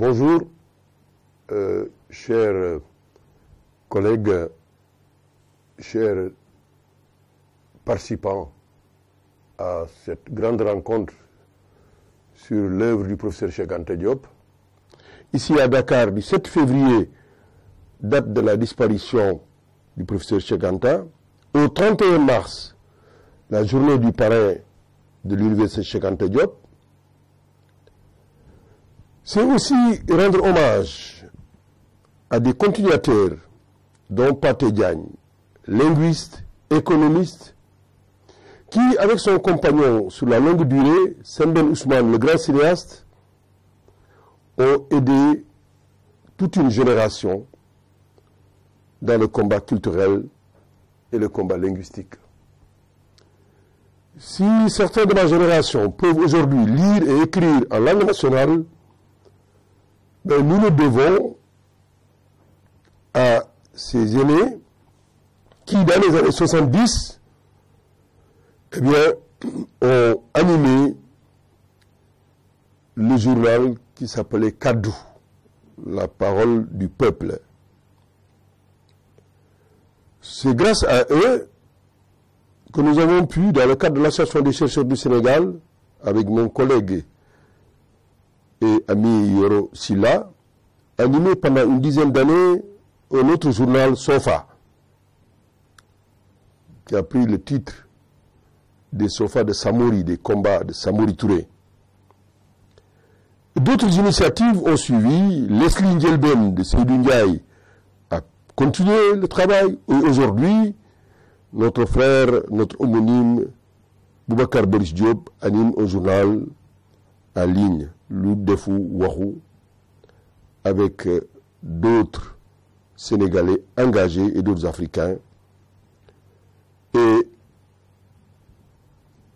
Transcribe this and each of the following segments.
Bonjour, chers collègues, chers participants à cette grande rencontre sur l'œuvre du professeur Cheikh Anta Diop. Ici à Dakar, du 7 février, date de la disparition du professeur Cheikh Anta. Au 31 mars, la journée du parrain de l'université Cheikh Anta Diop. C'est aussi rendre hommage à des continuateurs, dont Pathé Diagne, linguiste, économiste, qui, avec son compagnon sur la longue durée, Sembène Ousmane, le grand cinéaste, ont aidé toute une génération dans le combat culturel et le combat linguistique. Si certains de ma génération peuvent aujourd'hui lire et écrire en langue nationale, ben nous le devons à ces aînés qui, dans les années 70, eh bien, ont animé le journal qui s'appelait Kadou, la parole du peuple. C'est grâce à eux que nous avons pu, dans le cadre de l'Association des chercheurs du Sénégal, avec mon collègue et ami Yoro Silla, animer pendant une dizaine d'années un autre journal Sofa, qui a pris le titre des Sofa de Samori, des combats de Samori Touré. D'autres initiatives ont suivi. Leslie Ndielben de Seydou Ndiaye a continué le travail. Et aujourd'hui, notre frère, notre homonyme, Boubacar Boris Diop, anime un journal en ligne, Loudefu Wahou, avec d'autres Sénégalais engagés et d'autres Africains. Et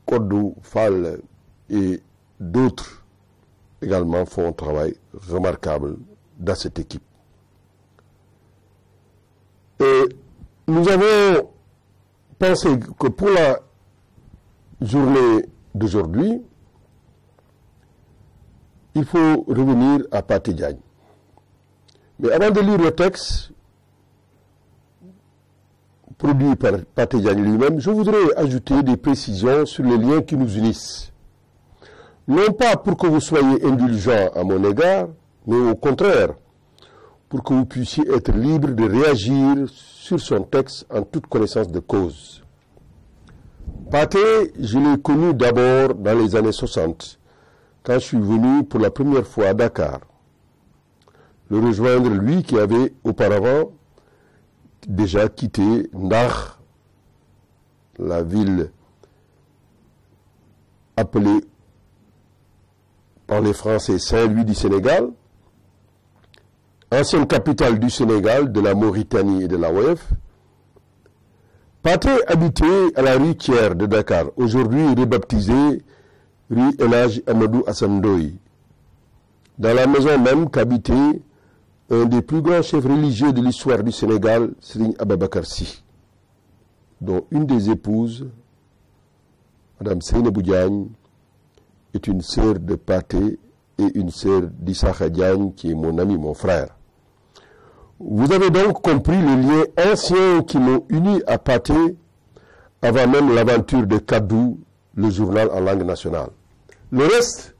Kodou Fall et d'autres également font un travail remarquable dans cette équipe. Et nous avons pensé que pour la journée d'aujourd'hui, il faut revenir à Pathé Diagne. Mais avant de lire le texte produit par Pathé Diagne lui-même, je voudrais ajouter des précisions sur les liens qui nous unissent. Non pas pour que vous soyez indulgents à mon égard, mais au contraire, pour que vous puissiez être libre de réagir sur son texte en toute connaissance de cause. Pathé, je l'ai connu d'abord dans les années 60, quand je suis venu pour la première fois à Dakar. Le rejoindre, lui qui avait auparavant déjà quitté Ndar, la ville appelée par les Français Saint-Louis du Sénégal, ancienne capitale du Sénégal, de la Mauritanie et de la OEF. Pathé habitait à la rue Thiers de Dakar, aujourd'hui rebaptisée rue El Hadj Amadou Hassan Ndoye, dans la maison même qu'habitait un des plus grands chefs religieux de l'histoire du Sénégal, Serigne Ababakar Sy, dont une des épouses, Madame Seynabou Diagne, est une sœur de Pathé et une sœur d'Issakha Diagne, qui est mon ami, mon frère. Vous avez donc compris les liens anciens qui m'ont uni à Pathé avant même l'aventure de Kadou, le journal en langue nationale. Le reste,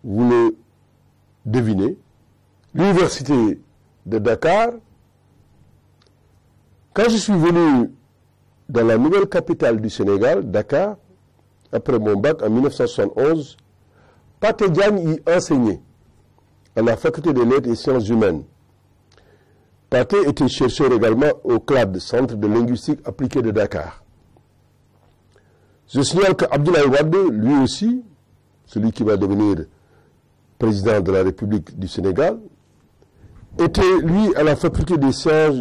vous le devinez, l'université de Dakar. Quand je suis venu dans la nouvelle capitale du Sénégal, Dakar, après mon bac en 1971, Pathé Diagne y enseignait à la faculté des lettres et sciences humaines. Pathé était chercheur également au CLAD, Centre de linguistique appliquée de Dakar. Je signale que Abdoulaye Wade, lui aussi, celui qui va devenir président de la République du Sénégal, était, lui, à la faculté des sciences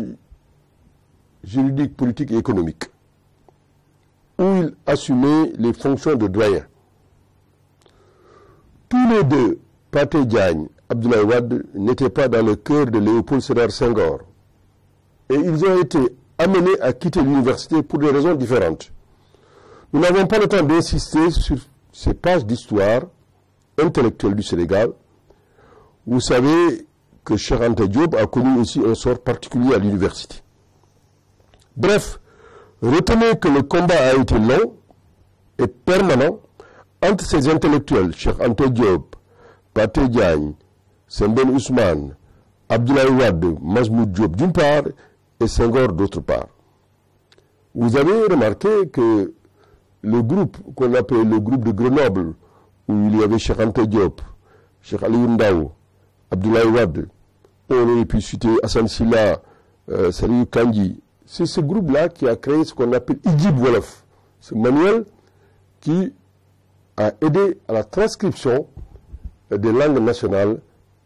juridiques, politiques et économiques, où il assumait les fonctions de doyen. Tous les deux, Pathé Diagne, Abdoulaye Wade, n'étaient pas dans le cœur de Léopold Sédar Senghor. Et ils ont été amenés à quitter l'université pour des raisons différentes. Nous n'avons pas le temps d'insister sur ces pages d'histoire intellectuels du Sénégal. Vous savez que Cheikh Anta Diop a connu aussi un sort particulier à l'université. Bref, retenez que le combat a été long et permanent entre ces intellectuels, Cheikh Anta Diop, Pathé Diagne, Sembène Ousmane, Abdoulaye Wade, Majmoud Diop d'une part et Senghor d'autre part. Vous avez remarqué que le groupe qu'on appelle le groupe de Grenoble, où il y avait Cheikh Anta Diop, Cheikh Aliou Ndao, Abdoulaye Wade, on aurait pu citer Hassan Silla, Salihou Kandji. C'est ce groupe-là qui a créé ce qu'on appelle Idjib Wolof, ce manuel qui a aidé à la transcription des langues nationales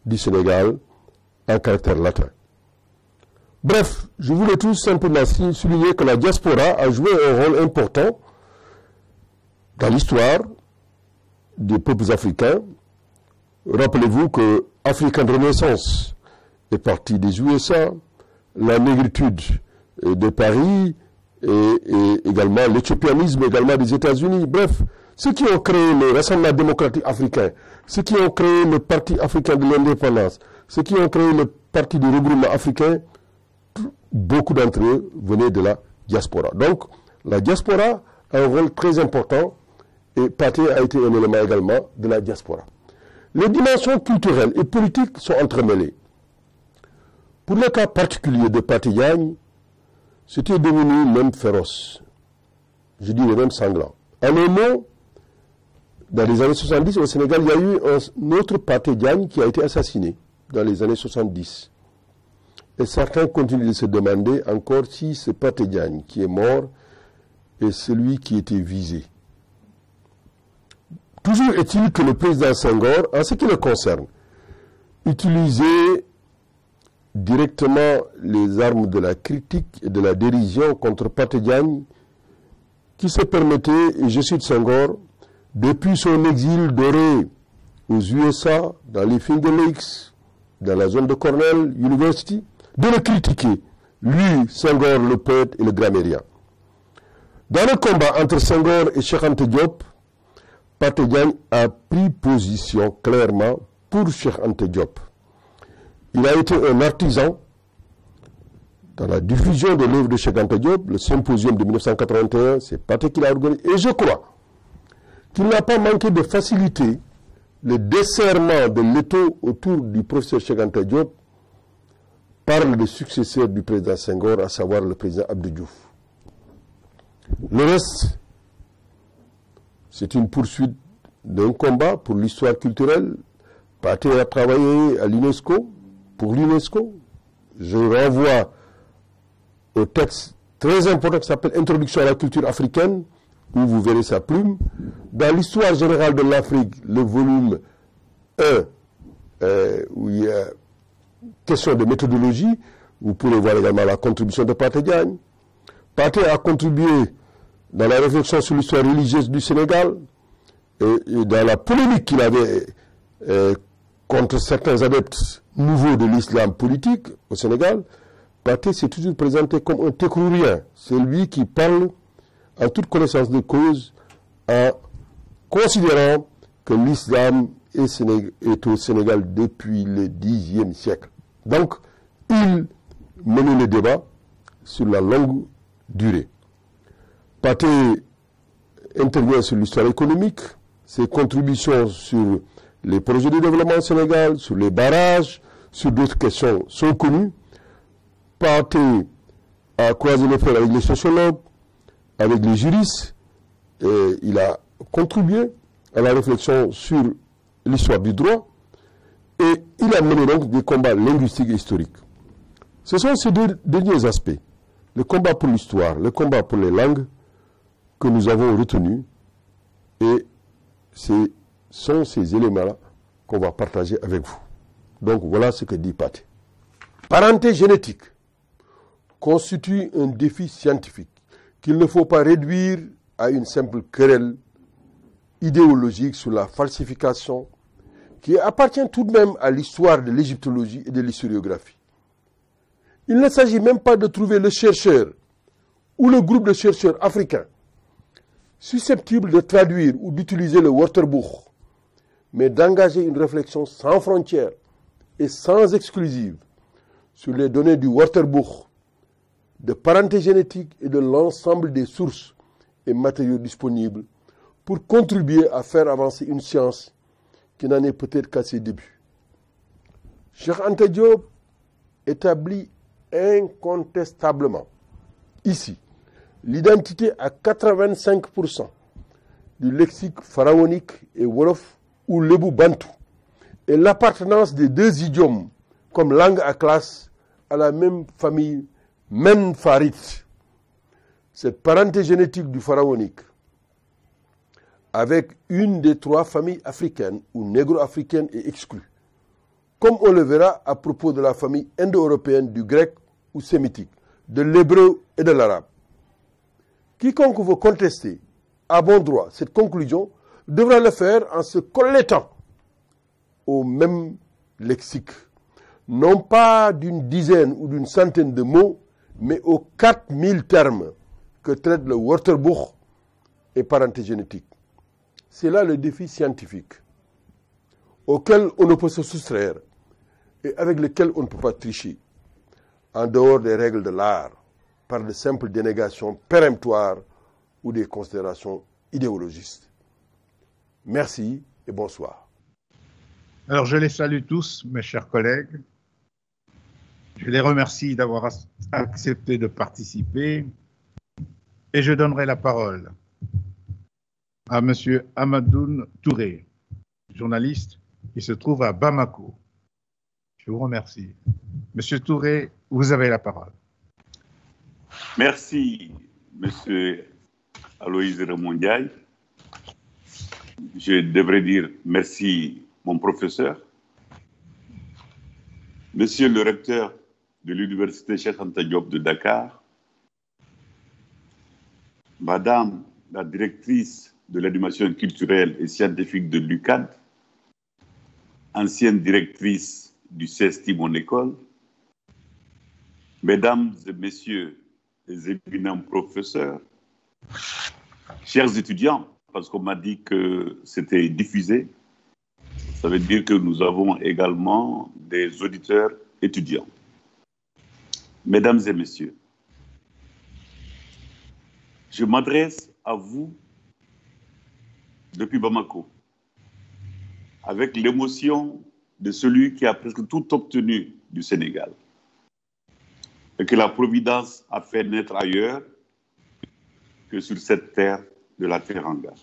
du Sénégal en caractère latin. Bref, je voulais tout simplement souligner que la diaspora a joué un rôle important dans l'histoire des peuples africains. Rappelez-vous que African Renaissance est partie des USA, la négritude de Paris et également l'éthiopianisme également des États-Unis. Bref, ceux qui ont créé le Rassemblement démocratique africain, ceux qui ont créé le Parti africain de l'indépendance, ceux qui ont créé le Parti de regroupement africain, beaucoup d'entre eux venaient de la diaspora. Donc, la diaspora a un rôle très important et Pathé a été un élément également de la diaspora. Les dimensions culturelles et politiques sont entremêlées. Pour le cas particulier de Pathé Diagne, c'était devenu même féroce. Je dis même sanglant. En un mot, dans les années 70, au Sénégal, il y a eu un autre Pathé Diagne qui a été assassiné dans les années 70. Et certains continuent de se demander encore si ce Pathé Diagne qui est mort est celui qui était visé. Toujours est-il que le président Senghor, en ce qui le concerne, utilisait directement les armes de la critique et de la dérision contre Pathé Diagne, qui se permettait, et je cite Senghor, depuis son exil doré aux USA, dans les Finger Lakes, dans la zone de Cornell University, de le critiquer, lui, Senghor, le poète et le grammairien. Dans le combat entre Senghor et Cheikh Anta Diop, Pathé Diagne a pris position clairement pour Cheikh Anta Diop. Il a été un artisan dans la diffusion de l'œuvre de Cheikh Anta Diop, le symposium de 1981, c'est Pathé qui l'a organisé, et je crois qu'il n'a pas manqué de faciliter le desserrement de l'étau autour du professeur Cheikh Anta Diop par le successeur du président Senghor, à savoir le président Abdou Diouf. Le reste, c'est une poursuite d'un combat pour l'histoire culturelle. Pathé a travaillé à l'UNESCO, pour l'UNESCO. Je renvoie au texte très important qui s'appelle Introduction à la culture africaine, où vous verrez sa plume. Dans l'histoire générale de l'Afrique, le volume 1, où il y a question de méthodologie, vous pourrez voir également la contribution de Pathé Diagne. Pathé a contribué dans la réflexion sur l'histoire religieuse du Sénégal, et dans la polémique qu'il avait contre certains adeptes nouveaux de l'islam politique au Sénégal. Pathé s'est toujours présenté comme un técrourien, c'est lui qui parle en toute connaissance de cause, en considérant que l'islam est au Sénégal depuis le Xe siècle. Donc, il menait le débat sur la longue durée. Pathé intervient sur l'histoire économique, ses contributions sur les projets de développement au Sénégal, sur les barrages, sur d'autres questions sont connues. Pathé a croisé le fer avec les sociologues, avec les juristes, et il a contribué à la réflexion sur l'histoire du droit, et il a mené donc des combats linguistiques et historiques. Ce sont ces deux derniers aspects, le combat pour l'histoire, le combat pour les langues, que nous avons retenus, et ce sont ces éléments-là qu'on va partager avec vous. Donc voilà ce que dit Pathé. Parenté génétique constitue un défi scientifique qu'il ne faut pas réduire à une simple querelle idéologique sur la falsification qui appartient tout de même à l'histoire de l'égyptologie et de l'historiographie. Il ne s'agit même pas de trouver le chercheur ou le groupe de chercheurs africains susceptibles de traduire ou d'utiliser le Wörterbuch mais d'engager une réflexion sans frontières et sans exclusive sur les données du Wörterbuch, de parenté génétique et de l'ensemble des sources et matériaux disponibles pour contribuer à faire avancer une science qui n'en est peut-être qu'à ses débuts. Cheikh Anta Diop établit incontestablement ici l'identité à 85% du lexique pharaonique et wolof ou lébou bantou et l'appartenance des deux idiomes comme langue à classe à la même famille Menfarit. Cette parenté génétique du pharaonique avec une des trois familles africaines ou négro-africaines est exclue, comme on le verra à propos de la famille indo-européenne du grec ou sémitique, de l'hébreu et de l'arabe. Quiconque veut contester à bon droit cette conclusion devra le faire en se collettant au même lexique, non pas d'une dizaine ou d'une centaine de mots, mais aux 4000 termes que traite le Wörterbuch et parenté génétique. C'est là le défi scientifique auquel on ne peut se soustraire et avec lequel on ne peut pas tricher, en dehors des règles de l'art, par de simples dénégations péremptoires ou des considérations idéologistes. Merci et bonsoir. Alors, je les salue tous, mes chers collègues. Je les remercie d'avoir accepté de participer et je donnerai la parole à M. Amadoun Touré, journaliste qui se trouve à Bamako. Je vous remercie. Monsieur Touré, vous avez la parole. Merci, Monsieur Aloïse Remondiaï. Je devrais dire merci, mon professeur. Monsieur le recteur de l'Université Cheikh Anta Diop de Dakar, Madame la directrice de l'animation culturelle et scientifique de l'UCAD, ancienne directrice du CESTI, mon école, Mesdames et Messieurs les éminents professeurs, chers étudiants, parce qu'on m'a dit que c'était diffusé, ça veut dire que nous avons également des auditeurs étudiants. Mesdames et Messieurs, je m'adresse à vous depuis Bamako, avec l'émotion de celui qui a presque tout obtenu du Sénégal et que la Providence a fait naître ailleurs que sur cette terre de la Teranga.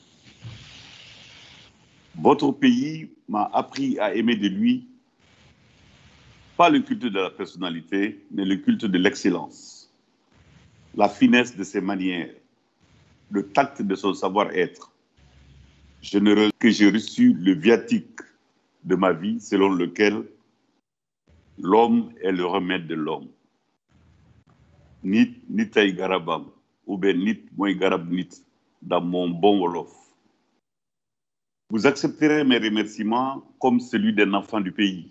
Votre pays m'a appris à aimer de lui, pas le culte de la personnalité, mais le culte de l'excellence, la finesse de ses manières, le tact de son savoir-être. Généreux que j'ai reçu le viatique de ma vie selon lequel l'homme est le remède de l'homme. Nit nitay garabam, ou bien nit moy garab nit, dans mon bon wolof. Vous accepterez mes remerciements comme celui d'un enfant du pays,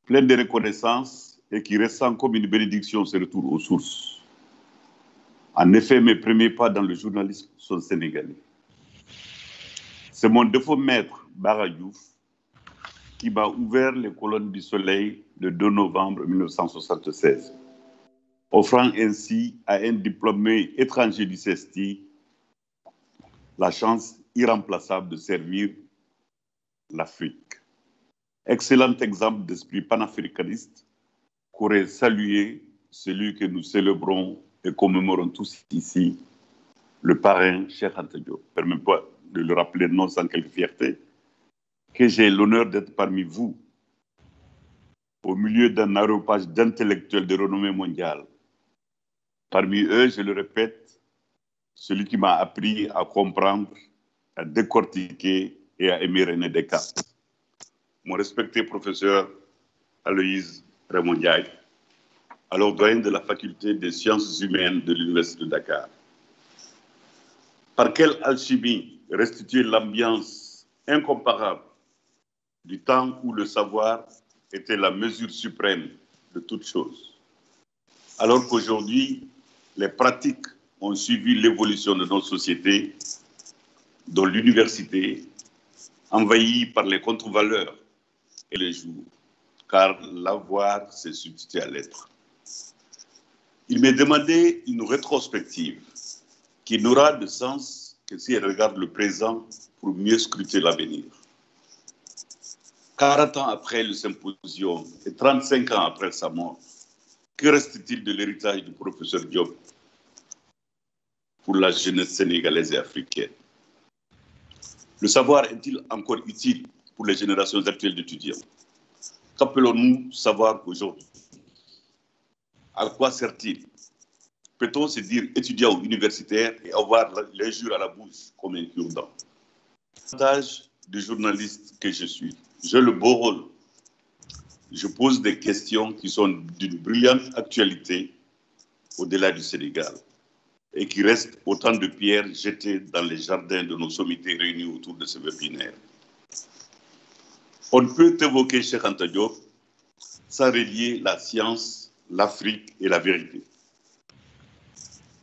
plein de reconnaissance et qui ressent comme une bénédiction ce retour aux sources. En effet, mes premiers pas dans le journalisme sont sénégalais. C'est mon défunt maître, Bara Diouf, qui m'a ouvert les colonnes du Soleil le 2 novembre 1976, offrant ainsi à un diplômé étranger du CESTI la chance irremplaçable de servir l'Afrique. Excellent exemple d'esprit panafricaniste qu'aurait salué celui que nous célébrons et commémorons tous ici, le parrain Cheikh Anta Diop. Permettez-moi de le rappeler non sans quelque fierté, que j'ai l'honneur d'être parmi vous, au milieu d'un aréopage d'intellectuels de renommée mondiale. Parmi eux, je le répète, celui qui m'a appris à comprendre, à décortiquer et à aimer René Descartes. Mon respecté professeur Aloïse Remondiaï, alors doyen de la faculté des sciences humaines de l'Université de Dakar. Par quelle alchimie restituer l'ambiance incomparable du temps où le savoir était la mesure suprême de toute chose, alors qu'aujourd'hui, les pratiques ont suivi l'évolution de nos sociétés, dont l'université envahi par les contre-valeurs et les jours, car l'avoir s'est substitué à l'être. Il m'a demandé une rétrospective qui n'aura de sens que si elle regarde le présent pour mieux scruter l'avenir. 40 ans après le symposium et 35 ans après sa mort, que reste-t-il de l'héritage du professeur Diop pour la jeunesse sénégalaise et africaine? Le savoir est-il encore utile pour les générations actuelles d'étudiants? Qu'appelons-nous savoir aujourd'hui? À quoi sert-il? Peut-on se dire étudiant ou universitaire et avoir l'injure à la bouche comme un cure-dent? L'avantage de journaliste que je suis, j'ai le beau rôle. Je pose des questions qui sont d'une brillante actualité au-delà du Sénégal et qui restent autant de pierres jetées dans les jardins de nos sommités réunis autour de ce webinaire. On ne peut évoquer Cheikh Anta Diop sans relier la science, l'Afrique et la vérité.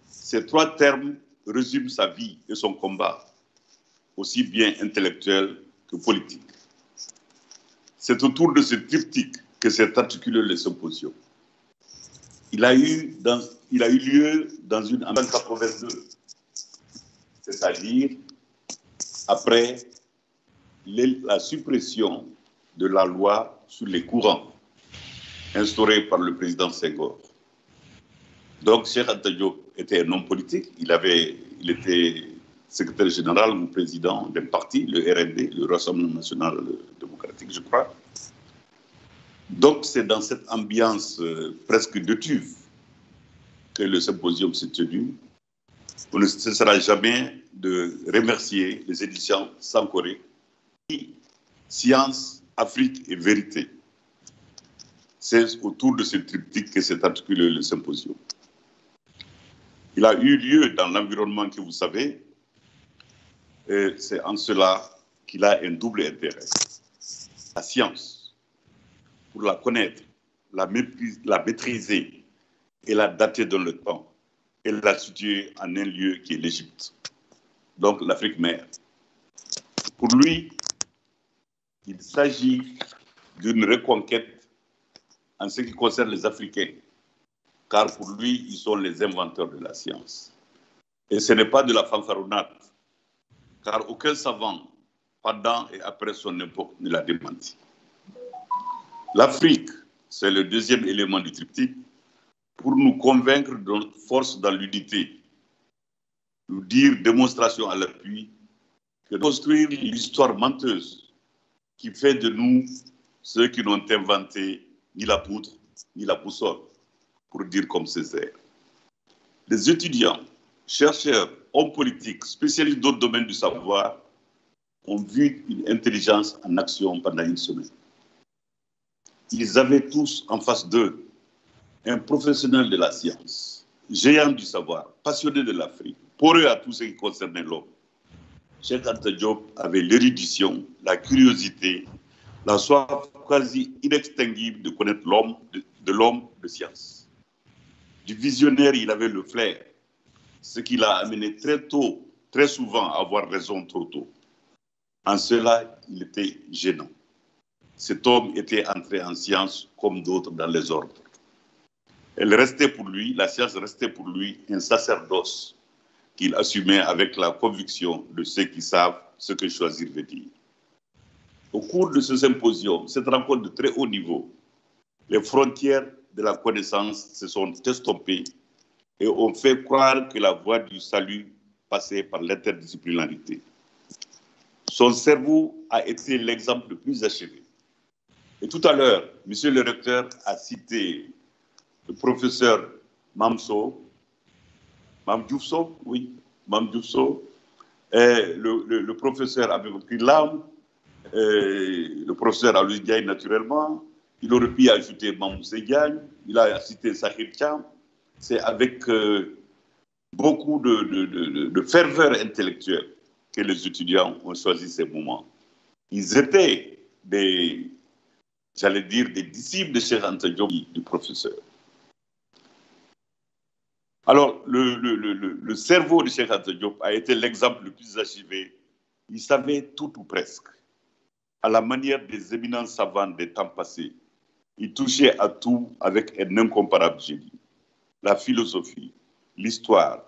Ces trois termes résument sa vie et son combat, aussi bien intellectuel que politique. C'est autour de ce triptyque que s'est articulé le symposium. Il a eu lieu en 1982, c'est-à-dire après la suppression de la loi sur les courants instaurée par le président Senghor. Donc, Cheikh Anta Diop était un homme politique. Il était secrétaire général ou président d'un parti, le RND, le Rassemblement national démocratique, je crois. Donc, c'est dans cette ambiance presque de tuve que le symposium s'est tenu. On ne cessera jamais de remercier les éditions Sankoré, Science, Afrique et Vérité. C'est autour de ce triptyque que s'est articulé le symposium. Il a eu lieu dans l'environnement que vous savez, et c'est en cela qu'il a un double intérêt. La science, pour la connaître, la maîtriser et la dater dans le temps, et la situer en un lieu qui est l'Égypte, donc l'Afrique mère. Pour lui, il s'agit d'une reconquête en ce qui concerne les Africains, car pour lui, ils sont les inventeurs de la science. Et ce n'est pas de la fanfaronnade, car aucun savant, pendant et après son époque, ne l'a démenti. L'Afrique, c'est le deuxième élément du triptyque, pour nous convaincre de notre force dans l'unité, nous dire, démonstration à l'appui, que construire l'histoire menteuse qui fait de nous ceux qui n'ont inventé ni la poudre, ni la boussole, pour dire comme Césaire. Les étudiants, chercheurs, hommes politiques, spécialistes d'autres domaines du savoir, ont vu une intelligence en action pendant une semaine. Ils avaient tous en face d'eux un professionnel de la science, géant du savoir, passionné de l'Afrique, poreux à tout ce qui concernait l'homme. Cheikh Anta Diop avait l'érudition, la curiosité, la soif quasi inextinguible de connaître l'homme, de l'homme de science. Du visionnaire, il avait le flair, ce qui l'a amené très tôt, très souvent, à avoir raison trop tôt. En cela, il était gênant. Cet homme était entré en science comme d'autres dans les ordres. Elle restait pour lui, la science restait pour lui un sacerdoce qu'il assumait avec la conviction de ceux qui savent ce que choisir veut dire. Au cours de ce symposium, cette rencontre de très haut niveau, les frontières de la connaissance se sont estompées et ont fait croire que la voie du salut passait par l'interdisciplinarité. Son cerveau a été l'exemple le plus achevé. Et tout à l'heure, monsieur le recteur a cité le professeur Mamso, le professeur Abibakri Lam, le professeur Alois Diaye naturellement, il aurait pu ajouter Mamoussé Diagne, il a cité Sahir Cham. C'est avec beaucoup de ferveur intellectuelle que les étudiants ont choisi ces moments. Ils étaient des disciples de Cheikh Anta Diop, du professeur. Alors, le cerveau de Cheikh Anta Diop a été l'exemple le plus achevé. Il savait tout ou presque. À la manière des éminents savants des temps passés, il touchait à tout avec un incomparable génie. La philosophie, l'histoire,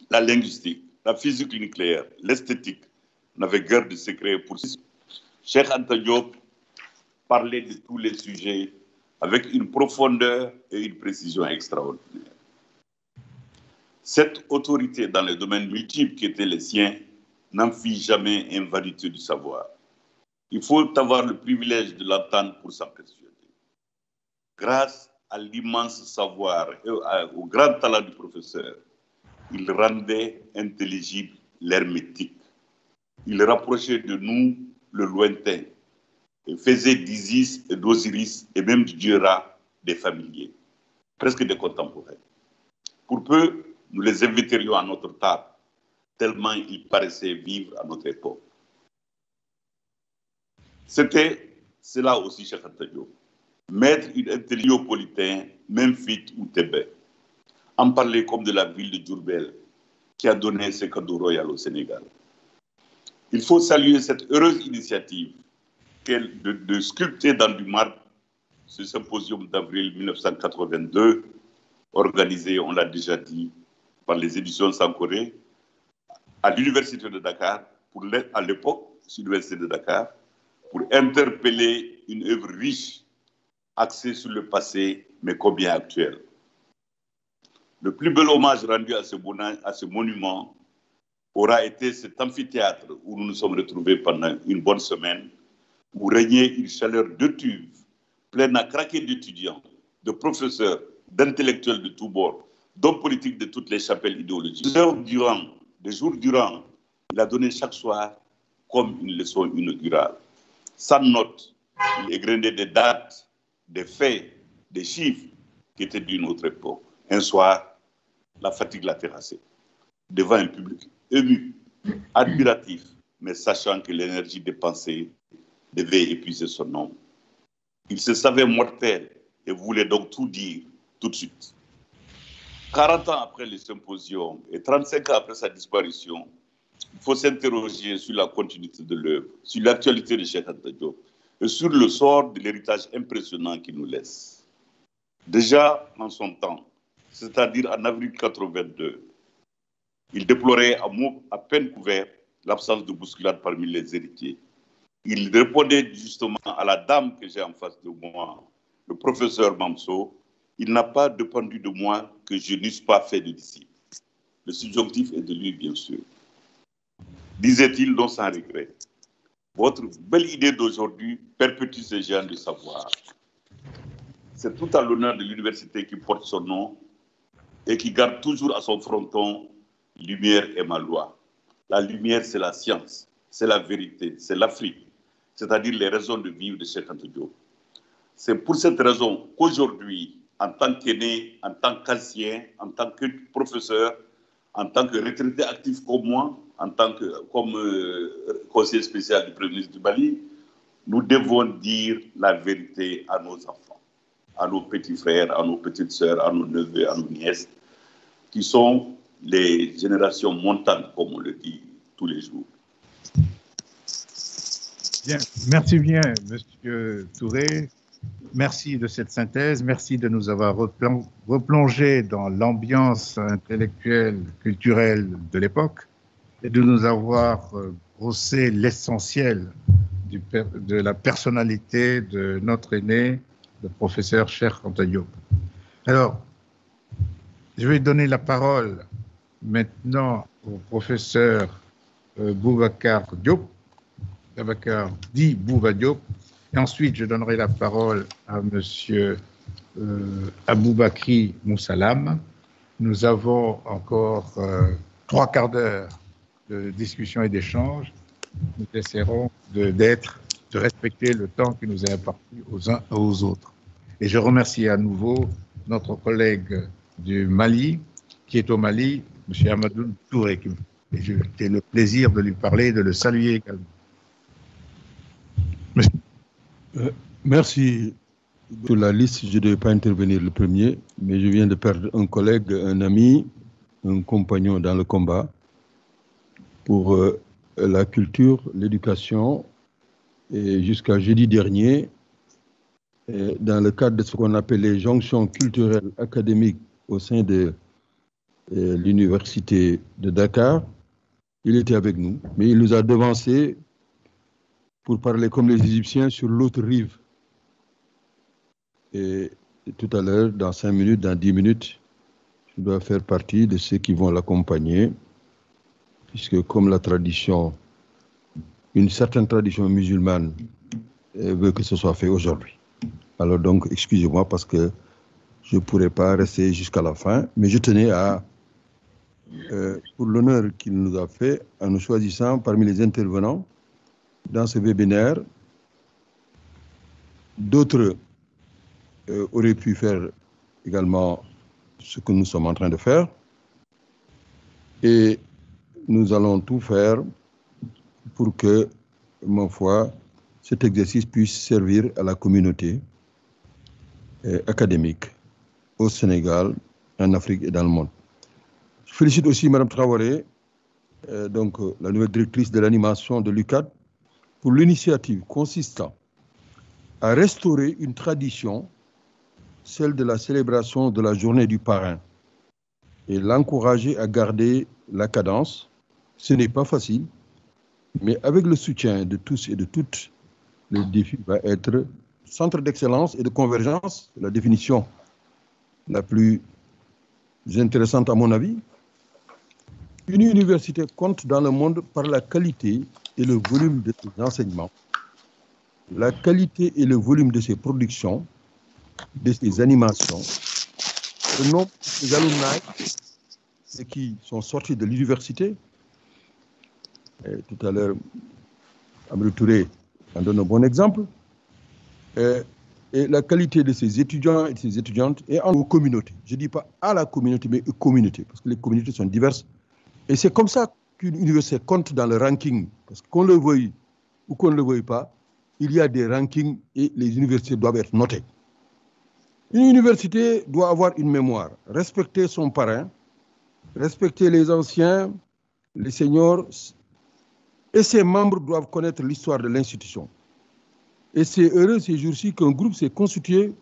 la linguistique, la physique nucléaire, l'esthétique n'avaient guère de secret pour lui. Cheikh Anta Diop parlait de tous les sujets avec une profondeur et une précision extraordinaires. Cette autorité dans les domaines multiples qui étaient les siens n'en fit jamais invalidité du savoir. Il faut avoir le privilège de l'entendre pour s'en persuader. Grâce à l'immense savoir et au grand talent du professeur, il rendait intelligible l'hermétique. Il rapprochait de nous le lointain et faisait d'Isis et d'Osiris et même du dieu Ra des familiers, presque des contemporains. Pour peu, nous les inviterions à notre table, tellement ils paraissaient vivre à notre époque. C'était cela aussi, Cheikh Anta Diop. Mettre une intelligiopolitain, Memphis ou Tébé, en parler comme de la ville de Diourbel, qui a donné ses cadeaux royaux au Sénégal. Il faut saluer cette heureuse initiative de sculpter dans du marbre ce symposium d'avril 1982, organisé, on l'a déjà dit, par les éditions Sankoré, à l'Université de Dakar, à l'époque, l'Université de Dakar, pour interpeller une œuvre riche, axée sur le passé, mais combien actuel. Le plus bel hommage rendu à ce monument aura été cet amphithéâtre où nous nous sommes retrouvés pendant une bonne semaine, où régnait une chaleur de tube, pleine à craquer d'étudiants, de professeurs, d'intellectuels de tous bords, d'hommes politiques de toutes les chapelles idéologiques. Des jours durant, il a donné chaque soir comme une leçon inaugurale. Sans note, il égrenait des dates, des faits, des chiffres qui étaient d'une autre époque. Un soir, la fatigue l'a terrassé, devant un public ému, admiratif, mais sachant que l'énergie dépensée devait épuiser son nombre. Il se savait mortel et voulait donc tout dire tout de suite. 40 ans après le symposium et 35 ans après sa disparition, il faut s'interroger sur la continuité de l'œuvre, sur l'actualité de Cheikh Anta Diop et sur le sort de l'héritage impressionnant qu'il nous laisse. Déjà en son temps, c'est-à-dire en avril 82, il déplorait à mots à peine couverts l'absence de bousculade parmi les héritiers. Il répondait justement à la dame que j'ai en face de moi, le professeur Mamso, il n'a pas dépendu de moi que je n'eusse pas fait de disciple. Le subjonctif est de lui, bien sûr. Disait-il non sans regret. Votre belle idée d'aujourd'hui perpétue ces géants du savoir. C'est tout à l'honneur de l'université qui porte son nom et qui garde toujours à son fronton « Lumière est ma loi ». La lumière, c'est la science, c'est la vérité, c'est l'Afrique, c'est-à-dire les raisons de vivre de Cheikh Anta Diop. C'est pour cette raison qu'aujourd'hui, en tant qu'aîné, en tant qu'ancien, en tant que professeur, en tant que retraité actif comme moi, comme conseiller spécial du Premier ministre du Mali, nous devons dire la vérité à nos enfants, à nos petits frères, à nos petites sœurs, à nos neveux, à nos nièces, qui sont les générations montantes, comme on le dit tous les jours. Bien, merci bien, Monsieur Touré. Merci de cette synthèse. Merci de nous avoir replongé dans l'ambiance intellectuelle, culturelle de l'époque et de nous avoir brossé l'essentiel de la personnalité de notre aîné, le professeur Cheikh Anta Diop. Alors, je vais donner la parole maintenant au professeur Boubacar Diop, Boubacar dit Bouba Diop, et ensuite je donnerai la parole à monsieur Aboubakri Moussalam. Nous avons encore 3 quarts d'heure de discussion et d'échange. Nous essaierons de respecter le temps qui nous est imparti aux uns et aux autres. Et je remercie à nouveau notre collègue du Mali, qui est au Mali, M. Amadou Touré. Et j'ai le plaisir de lui parler et de le saluer également. Merci. Sur la liste, je ne devais pas intervenir le premier, mais je viens de perdre un collègue, un ami, un compagnon dans le combat pour la culture, l'éducation Et jusqu'à jeudi dernier, dans le cadre de ce qu'on appelle les jonctions culturelles académiques au sein de l'université de Dakar, il était avec nous, mais il nous a devancés pour parler comme les Égyptiens sur l'autre rive. Et tout à l'heure, dans 5 minutes, dans 10 minutes, je dois faire partie de ceux qui vont l'accompagner, puisque comme la tradition, une certaine tradition musulmane veut que ce soit fait aujourd'hui. Alors donc, excusez-moi parce que je ne pourrais pas rester jusqu'à la fin, mais je tenais à, pour l'honneur qu'il nous a fait, en nous choisissant parmi les intervenants dans ce webinaire, d'autres auraient pu faire également ce que nous sommes en train de faire. Et nous allons tout faire pour que, ma foi, cet exercice puisse servir à la communauté académique au Sénégal, en Afrique et dans le monde. Je félicite aussi Mme Traoré, donc la nouvelle directrice de l'animation de l'UCAD, pour l'initiative consistant à restaurer une tradition, celle de la célébration de la journée du parrain, et l'encourager à garder la cadence. Ce n'est pas facile, mais avec le soutien de tous et de toutes, le défi va être centre d'excellence et de convergence, la définition la plus intéressante à mon avis. Une université compte dans le monde par la qualité et le volume de ses enseignements, la qualité et le volume de ses productions, de ses animations, le nombre des alumni qui sont sortis de l'université. Tout à l'heure, Amadou Touré en donne un bon exemple. Et la qualité de ses étudiants et de ses étudiantes et en communauté. Je ne dis pas à la communauté, mais aux communautés, parce que les communautés sont diverses. Et c'est comme ça qu'une université compte dans le ranking, parce qu'on le veuille ou qu'on ne le veuille pas, il y a des rankings et les universités doivent être notées. Une université doit avoir une mémoire, respecter son parrain, respecter les anciens, les seniors, et ses membres doivent connaître l'histoire de l'institution. Et c'est heureux ces jours-ci qu'un groupe s'est constitué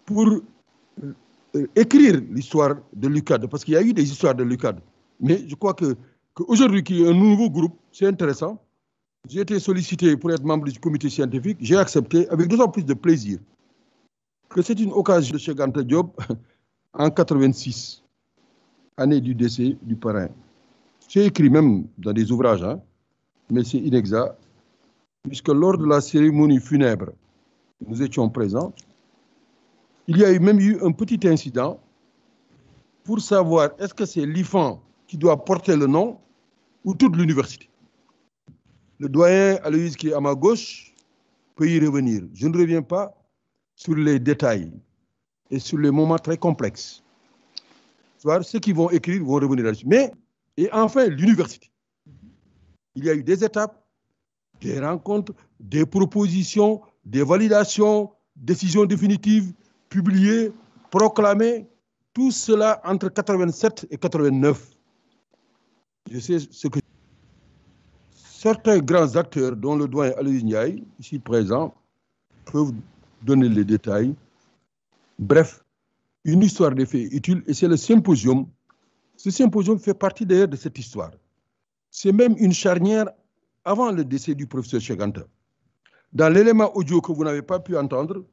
pour écrire l'histoire de l'UCAD, parce qu'il y a eu des histoires de l'UCAD. Mais je crois qu'aujourd'hui, qu'il y a un nouveau groupe, c'est intéressant. J'ai été sollicité pour être membre du comité scientifique, j'ai accepté avec d'autant plus de plaisir que c'est une occasion de Cheikh Anta Diop en 86, année du décès du parrain. J'ai écrit même dans des ouvrages, hein, mais c'est inexact, puisque lors de la cérémonie funèbre, nous étions présents, il y a même eu un petit incident pour savoir est-ce que c'est l'IFAN qui doit porter le nom ou toute l'université. Le doyen Aloïse qui est à ma gauche peut y revenir. Je ne reviens pas sur les détails et sur les moments très complexes. Ceux qui vont écrire vont revenir là-dessus. Et enfin, l'université. Il y a eu des étapes, des rencontres, des propositions, des validations, décisions définitives, publiées, proclamées, tout cela entre 87 et 89. Je sais ce que certains grands acteurs, dont le doyen Aloïse Ndiaye, ici présent, peuvent donner les détails. Bref, une histoire des faits utile, et c'est le symposium. Ce symposium fait partie d'ailleurs de cette histoire. C'est même une charnière avant le décès du professeur Cheikh Anta. Dans l'élément audio que vous n'avez pas pu entendre,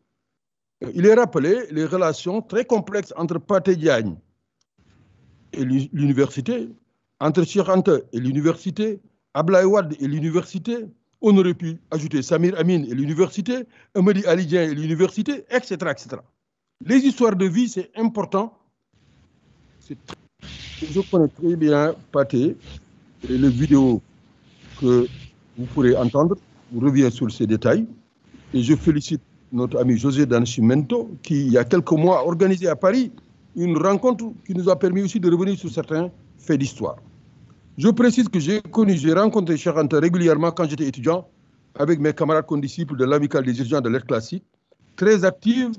il est rappelé les relations très complexes entre Pathé Diagne et l'université, entre Cheikh Anta et l'université, Ablaye Wade et l'université, on aurait pu ajouter Samir Amin et l'université, Amadi Ali Dieng et l'université, etc., etc. Les histoires de vie, c'est important. Je connais très bien Pathé et les vidéos que vous pourrez entendre. Je reviens sur ces détails. Et je félicite notre ami José Danchimento qui, il y a quelques mois, a organisé à Paris une rencontre qui nous a permis aussi de revenir sur certains faits d'histoire. Je précise que j'ai rencontré Cheikh Anta régulièrement quand j'étais étudiant avec mes camarades condisciples de l'amicale des étudiants de l'être classique, très active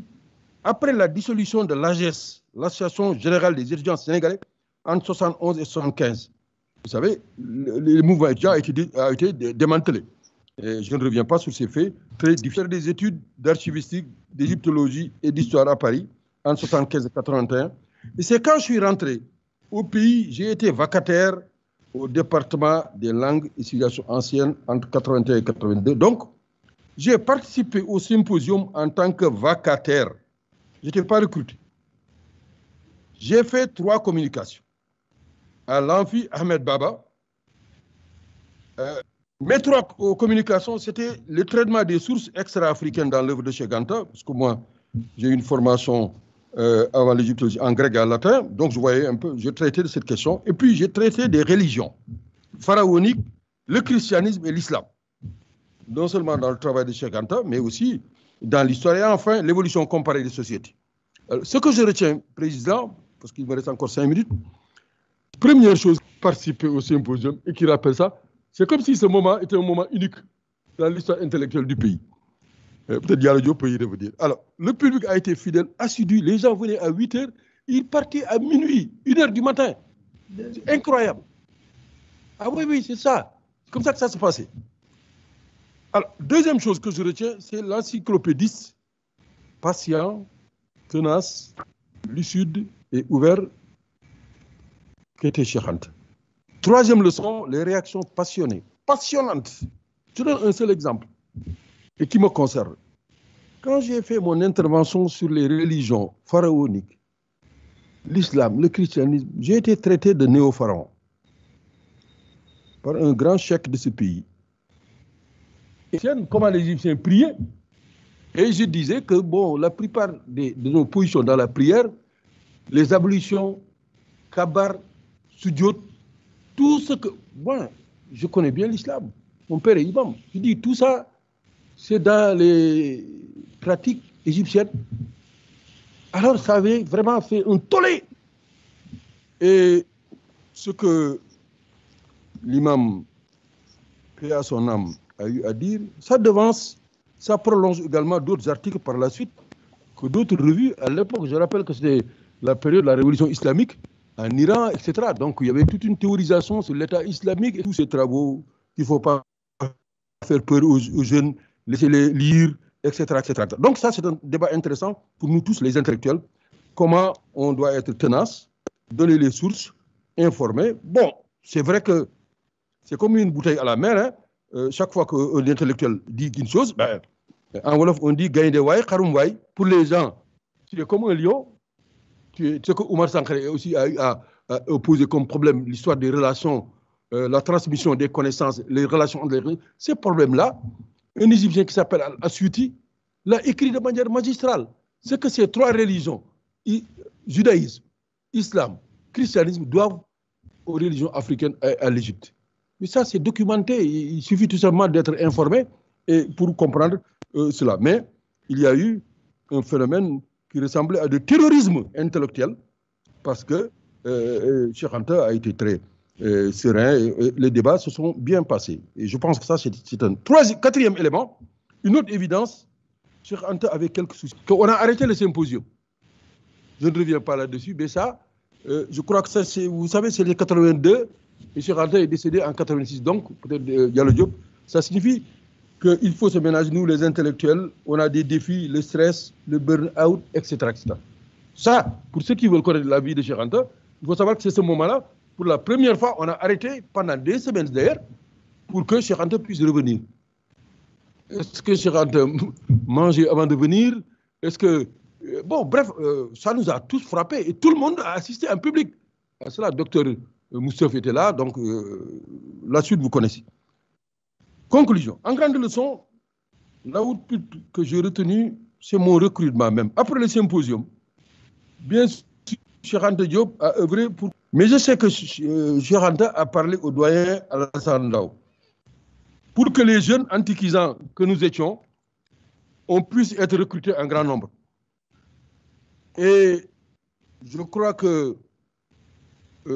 après la dissolution de l'AGS, l'Association générale des étudiants sénégalais, entre 71 et 75. Vous savez, le mouvement étudiant a été démantelé. Et je ne reviens pas sur ces faits. Très difficile des études d'archivistique, d'égyptologie et d'histoire à Paris en 1975 et 1981. Et c'est quand je suis rentré au pays, j'ai été vacataire au département des langues et civilisations anciennes entre 1981 et 1982. Donc, j'ai participé au symposium en tant que vacataire. Je n'étais pas recruté. J'ai fait 3 communications. À l'Amphi Ahmed Baba. Mes 3 communications, c'était le traitement des sources extra-africaines dans l'œuvre de Cheikh Anta, parce que moi, j'ai eu une formation avant l'égyptologie en grec et en latin, donc je voyais un peu, je traitais de cette question. Et puis, j'ai traité des religions pharaoniques, le christianisme et l'islam. Non seulement dans le travail de Cheikh Anta, mais aussi dans l'histoire et enfin l'évolution comparée des sociétés. Alors, ce que je retiens, Président, parce qu'il me reste encore 5 minutes, première chose, participer au symposium et qui rappelle ça, c'est comme si ce moment était un moment unique dans l'histoire intellectuelle du pays. Peut-être Diallo Diop peut y revenir. Alors, le public a été fidèle, assidu, les gens venaient à 8 h, ils partaient à minuit, 1 h du matin. C'est incroyable. Ah oui, c'est ça. C'est comme ça que ça se passait. Alors, deuxième chose que je retiens, c'est l'encyclopédiste, patient, tenace, lucide et ouvert qu'était Cheikh Anta. Troisième leçon, les réactions passionnées, passionnantes. Je donne un seul exemple et qui me concerne. Quand j'ai fait mon intervention sur les religions pharaoniques, l'islam, le christianisme, j'ai été traité de néo-pharaon par un grand cheikh de ce pays. Et comment les Égyptiens priaient. Et je disais que, bon, la plupart de nos positions dans la prière, les ablutions, kabar, sujud, tout ce que... Moi, je connais bien l'islam. Mon père est imam. Je dis, tout ça, c'est dans les pratiques égyptiennes. Alors, ça avait vraiment fait un tollé. Et ce que l'imam, paix à son âme, a eu à dire, ça devance, ça prolonge également d'autres articles par la suite que d'autres revues à l'époque. Je rappelle que c'était la période de la révolution islamique en Iran, etc. Donc il y avait toute une théorisation sur l'État islamique et tous ces travaux qu'il ne faut pas faire peur aux jeunes, laisser-les lire, etc., etc. Donc ça, c'est un débat intéressant pour nous tous, les intellectuels. Comment on doit être tenace, donner les sources, informer. Bon, c'est vrai que c'est comme une bouteille à la mer, hein. Chaque fois qu'un intellectuel dit une chose, ben, en Wolof, on dit gagne de waï, karum waï. Pour les gens, tu es comme un lion. Ce que Oumar Sankaré aussi a posé comme problème, l'histoire des relations, la transmission des connaissances, les relations entre les religions. Ces problèmes-là, un Égyptien qui s'appelle Al-Asyuti l'a écrit de manière magistrale. C'est que ces 3 religions, judaïsme, islam, christianisme, doivent aux religions africaines à l'Égypte. Mais ça, c'est documenté. Il suffit tout simplement d'être informé et pour comprendre cela. Mais il y a eu un phénomène qui ressemblait à du terrorisme intellectuel parce que Cheikh Anta a été très serein et les débats se sont bien passés. Et je pense que ça, c'est un 4e élément. Une autre évidence, Cheikh Anta avait quelques soucis. On a arrêté le symposium. Je ne reviens pas là-dessus, mais ça, je crois que ça, vous savez, c'est les 82. Et Cheikh Anta est décédé en 86, donc peut-être Diallo Diop. Ça signifie qu'il faut se ménager, nous les intellectuels, on a des défis, le stress, le burn-out, etc., etc. Ça, pour ceux qui veulent connaître la vie de Cheikh Anta, il faut savoir que c'est ce moment-là, pour la première fois, on a arrêté pendant des semaines d'ailleurs, pour que Cheikh Anta puisse revenir. Est-ce que Cheikh Anta mangeait avant de venir? Est-ce que... Bon, bref, ça nous a tous frappés et tout le monde a assisté en public. À cela, docteur Moustapha était là, donc la suite, vous connaissez. Conclusion. En grande leçon, la route que j'ai retenue, c'est mon recrutement même. Après le symposium, bien sûr, Cheikh Anta Diop a œuvré pour... Mais je sais que Cheikh Anta a parlé au doyen Alassane Ndao pour que les jeunes antiquisants que nous étions, on puisse être recrutés en grand nombre. Et je crois que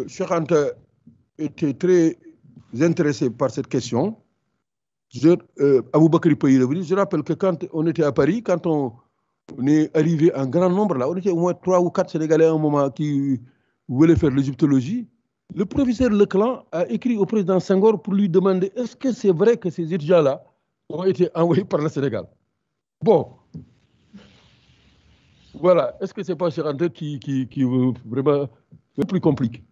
Cheikh Anta était très intéressé par cette question. Aboubakri peut y revenir. Je rappelle que quand on était à Paris, quand on est arrivé en grand nombre, là, on était au moins 3 ou 4 Sénégalais à un moment qui voulaient faire l'égyptologie. Le professeur Leclan a écrit au président Senghor pour lui demander est-ce que c'est vrai que ces étudiants-là ont été envoyés par le Sénégal. Bon, voilà. Est-ce que ce n'est pas Cheikh Anta qui vraiment le plus compliqué?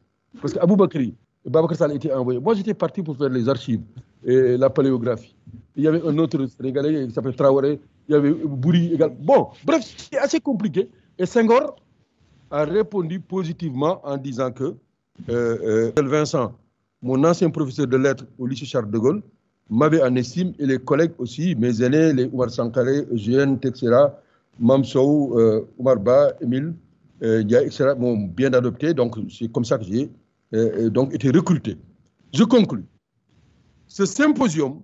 Parce qu'Aboubakri, Babacar Sall a été envoyé. Moi, j'étais parti pour faire les archives et la paléographie. Il y avait un autre Sénégalais qui s'appelait Traoré. Il y avait Bouri également. Bon, bref, c'est assez compliqué. Et Senghor a répondu positivement en disant que Vincent, mon ancien professeur de lettres au lycée Charles de Gaulle, m'avait en estime, et les collègues aussi, mes aînés, les Oumar Sankaré, Eugène, etc., Mamsou, Oumar Ba, Émile, etc., m'ont bien adopté. Donc, c'est comme ça que j'ai donc été recruté. Je conclus. Ce symposium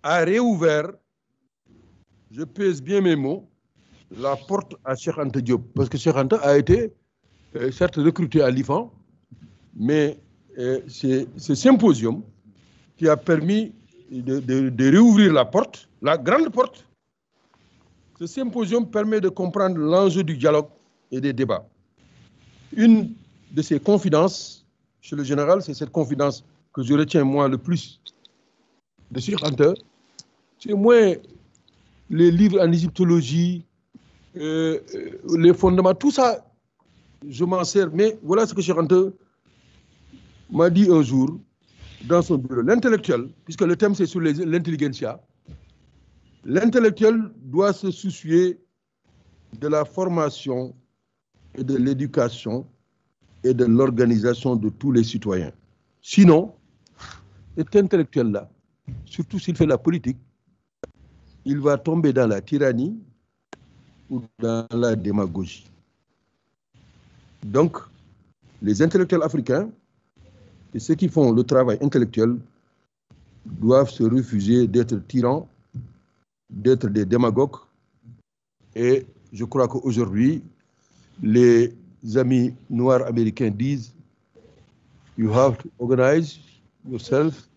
a réouvert, je pèse bien mes mots, la porte à Cheikh Anta Diop. Parce que Cheikh Anta a été, certes, recruté à l'IFAN, mais c'est ce symposium qui a permis de réouvrir la porte, la grande porte. Ce symposium permet de comprendre l'enjeu du dialogue et des débats. Une de ces confidences, chez le général, c'est cette confidence que je retiens moi le plus de Cheikh Anta. C'est moins les livres en égyptologie, les fondements, tout ça, je m'en sers. Mais voilà ce que Cheikh Anta m'a dit un jour dans son bureau. L'intellectuel, puisque le thème c'est sur l'intelligentsia, l'intellectuel doit se soucier de la formation et de l'éducation et de l'organisation de tous les citoyens. Sinon, cet intellectuel-là, surtout s'il fait la politique, il va tomber dans la tyrannie ou dans la démagogie. Donc, les intellectuels africains et ceux qui font le travail intellectuel doivent se refuser d'être tyrans, d'être des démagogues. Et je crois qu'aujourd'hui, les amis noirs américains disent you have to organize yourself,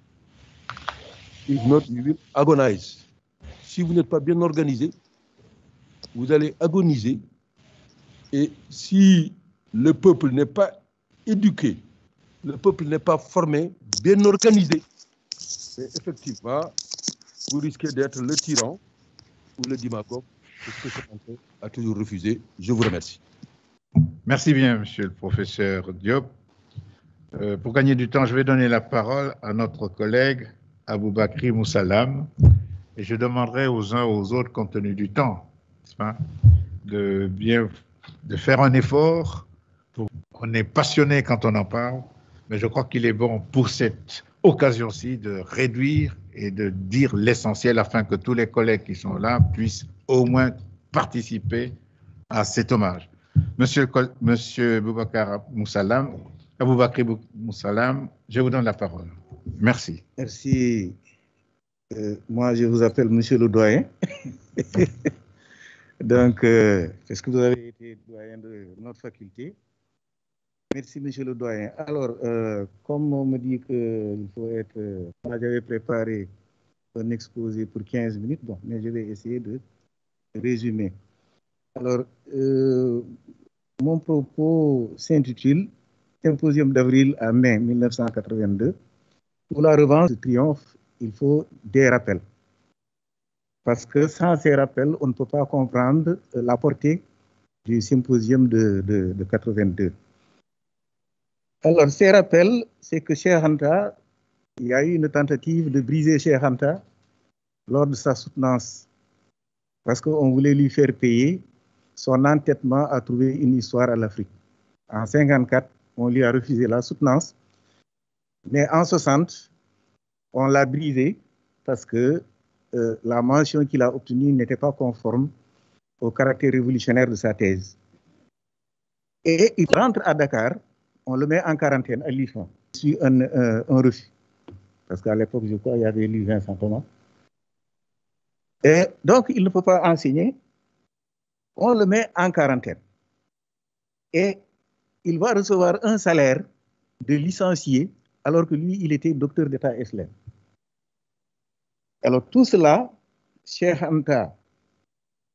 if not you will agonize. Si vous n'êtes pas bien organisé, vous allez agoniser. Et si le peuple n'est pas éduqué, le peuple n'est pas formé, bien organisé, et effectivement, vous risquez d'être le tyran ou le démagogue, ce que Cheikh Anta a toujours refusé. Je vous remercie. Merci bien, monsieur le professeur Diop. Pour gagner du temps, je vais donner la parole à notre collègue Aboubakri Moussalam et je demanderai aux uns aux autres, compte tenu du temps, de faire un effort. On est passionné quand on en parle, mais je crois qu'il est bon pour cette occasion-ci de réduire et de dire l'essentiel afin que tous les collègues qui sont là puissent au moins participer à cet hommage. Monsieur Aboubakri Moussalam, je vous donne la parole. Merci. Merci. Moi, je vous appelle Monsieur le doyen. Donc, est-ce que vous avez été doyen de notre faculté? Merci, Monsieur le doyen. Alors, comme on me dit qu'il faut être... moi, j'avais préparé un exposé pour 15 minutes, bon, mais je vais essayer de résumer. Alors, mon propos s'intitule « Symposium d'avril à mai 1982 ». Pour la revanche du triomphe, il faut des rappels. Parce que sans ces rappels, on ne peut pas comprendre la portée du symposium de 82. Alors, ces rappels, c'est que Cheikh Anta, il y a eu une tentative de briser Cheikh Anta lors de sa soutenance, parce qu'on voulait lui faire payer son entêtement à trouver une histoire à l'Afrique. En 1954, on lui a refusé la soutenance, mais en 1960, on l'a brisé parce que la mention qu'il a obtenue n'était pas conforme au caractère révolutionnaire de sa thèse. Et il rentre à Dakar, on le met en quarantaine à l'IFAN. C'est un refus, parce qu'à l'époque, je crois, il y avait lu Vincent Thomas. Et donc, il ne peut pas enseigner. On le met en quarantaine. Et il va recevoir un salaire de licencié, alors que lui, il était docteur d'État SLM. Alors, tout cela, Cheikh Anta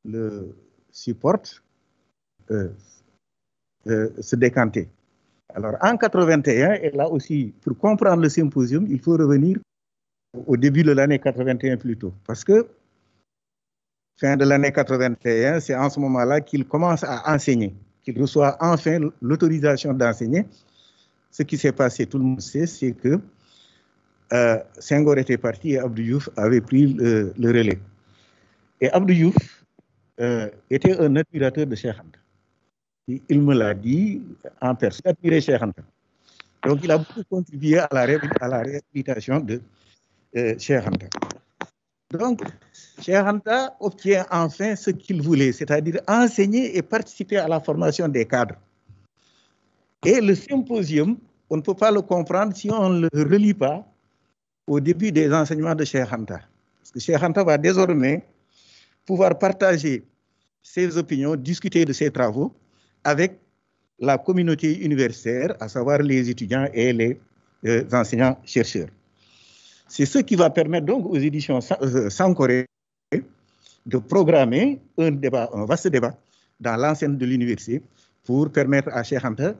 le supporte, se décanter. Alors, en 81, et là aussi, pour comprendre le symposium, il faut revenir au début de l'année 81 plutôt, parce que fin de l'année 81, c'est en ce moment-là qu'il commence à enseigner, qu'il reçoit enfin l'autorisation d'enseigner. Ce qui s'est passé, tout le monde sait, c'est que Senghor était parti et Abdou Diouf avait pris le relais. Et Abdou Diouf était un admirateur de Cheikh Anta. Il me l'a dit en personne, il admirait Cheikh Anta. Donc il a beaucoup contribué à la réhabilitation de Cheikh Anta. Donc Cheikh Anta obtient enfin ce qu'il voulait, c'est-à-dire enseigner et participer à la formation des cadres. Et le symposium, on ne peut pas le comprendre si on ne le relie pas au début des enseignements de Cheikh Anta. Parce que Cheikh Anta va désormais pouvoir partager ses opinions, discuter de ses travaux avec la communauté universitaire, à savoir les étudiants et les enseignants-chercheurs. C'est ce qui va permettre donc aux éditions Sankoré de programmer un vaste débat dans l'enceinte de l'université pour permettre à Cheikh Anta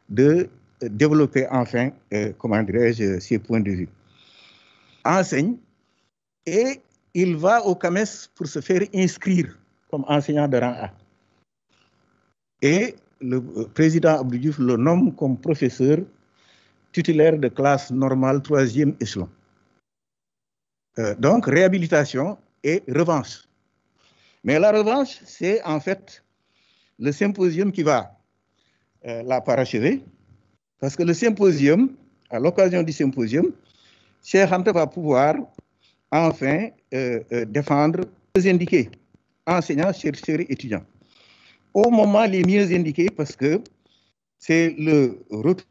de développer enfin, comment dirais-je, ses points de vue. Enseigne et il va au CAMES pour se faire inscrire comme enseignant de rang A. Et le président Abdou Diouf le nomme comme professeur titulaire de classe normale 3e échelon. Donc, réhabilitation et revanche. Mais la revanche, c'est en fait le symposium qui va la parachever, parce que le symposium, à l'occasion du symposium, Cheikh Anta va pouvoir enfin défendre les indiqués, enseignants, chercheurs et étudiants. Au moment les mieux indiqués, parce que c'est le retour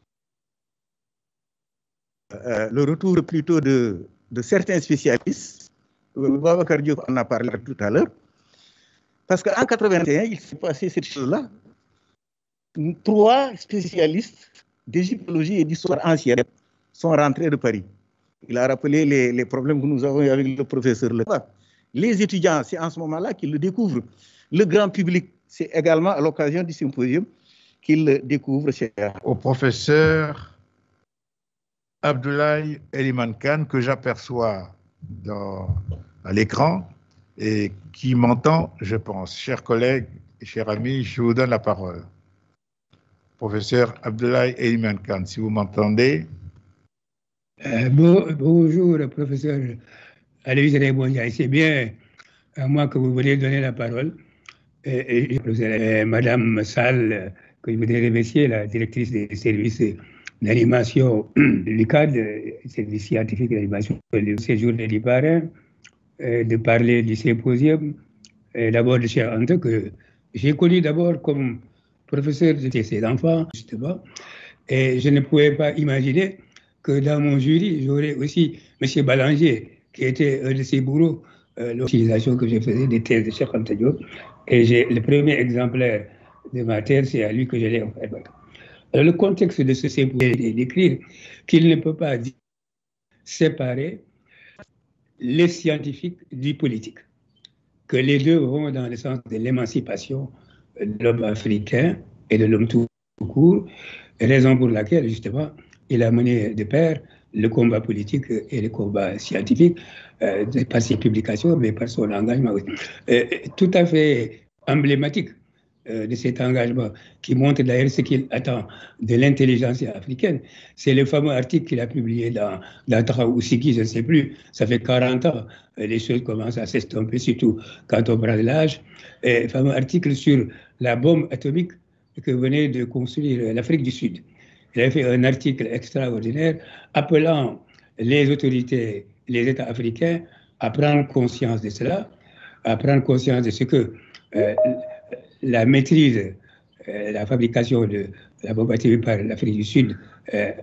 plutôt de certains spécialistes. Babacar Diop en a parlé tout à l'heure. Parce qu'en 81, il s'est passé cette chose-là. 3 spécialistes d'égyptologie et d'histoire ancienne sont rentrés de Paris. Il a rappelé les problèmes que nous avons eu avec le professeur Leclerc. Les étudiants, c'est en ce moment-là qu'ils le découvrent. Le grand public, c'est également à l'occasion du symposium qu'ils le découvrent. Au professeur Abdoulaye Eliman Kane, que j'aperçois à l'écran et qui m'entend, je pense. Chers collègues et chers amis, je vous donne la parole. Professeur Abdoulaye Eliman Kane, si vous m'entendez. Bonjour, professeur Aloïse Rébondiaï. C'est bien à moi que vous voulez donner la parole. Madame Salle, que je voudrais remercier, la directrice des services d'animation du cadre, service scientifique d'animation du séjour du parrain, de parler du symposium, d'abord de Cheikh Anta, que j'ai connu d'abord comme professeur de ses enfants, justement, et je ne pouvais pas imaginer que dans mon jury, j'aurais aussi M. Ballanger, qui était un de ses bourreaux, l'utilisation que je faisais des thèses de Cheikh Anta Diop. Et j'ai le premier exemplaire de ma thèse, c'est à lui que je l'ai offert. Le contexte de ce symposium est d'écrire qu'il ne peut pas séparer les scientifiques du politique, que les deux vont dans le sens de l'émancipation de l'homme africain et de l'homme tout court, raison pour laquelle, justement, il a mené de pair le combat politique et le combat scientifique par ses publications, mais par son engagement. Tout à fait emblématique de cet engagement, qui montre d'ailleurs ce qu'il attend de l'intelligence africaine. C'est le fameux article qu'il a publié dans Traoussiki, je ne sais plus, ça fait 40 ans, les choses commencent à s'estomper, surtout quand on prend de l'âge. Le fameux article sur la bombe atomique que venait de construire l'Afrique du Sud. Il a fait un article extraordinaire appelant les autorités, les États africains à prendre conscience de cela, à prendre conscience de ce que la maîtrise, la fabrication de la bombe atomique par l'Afrique du Sud,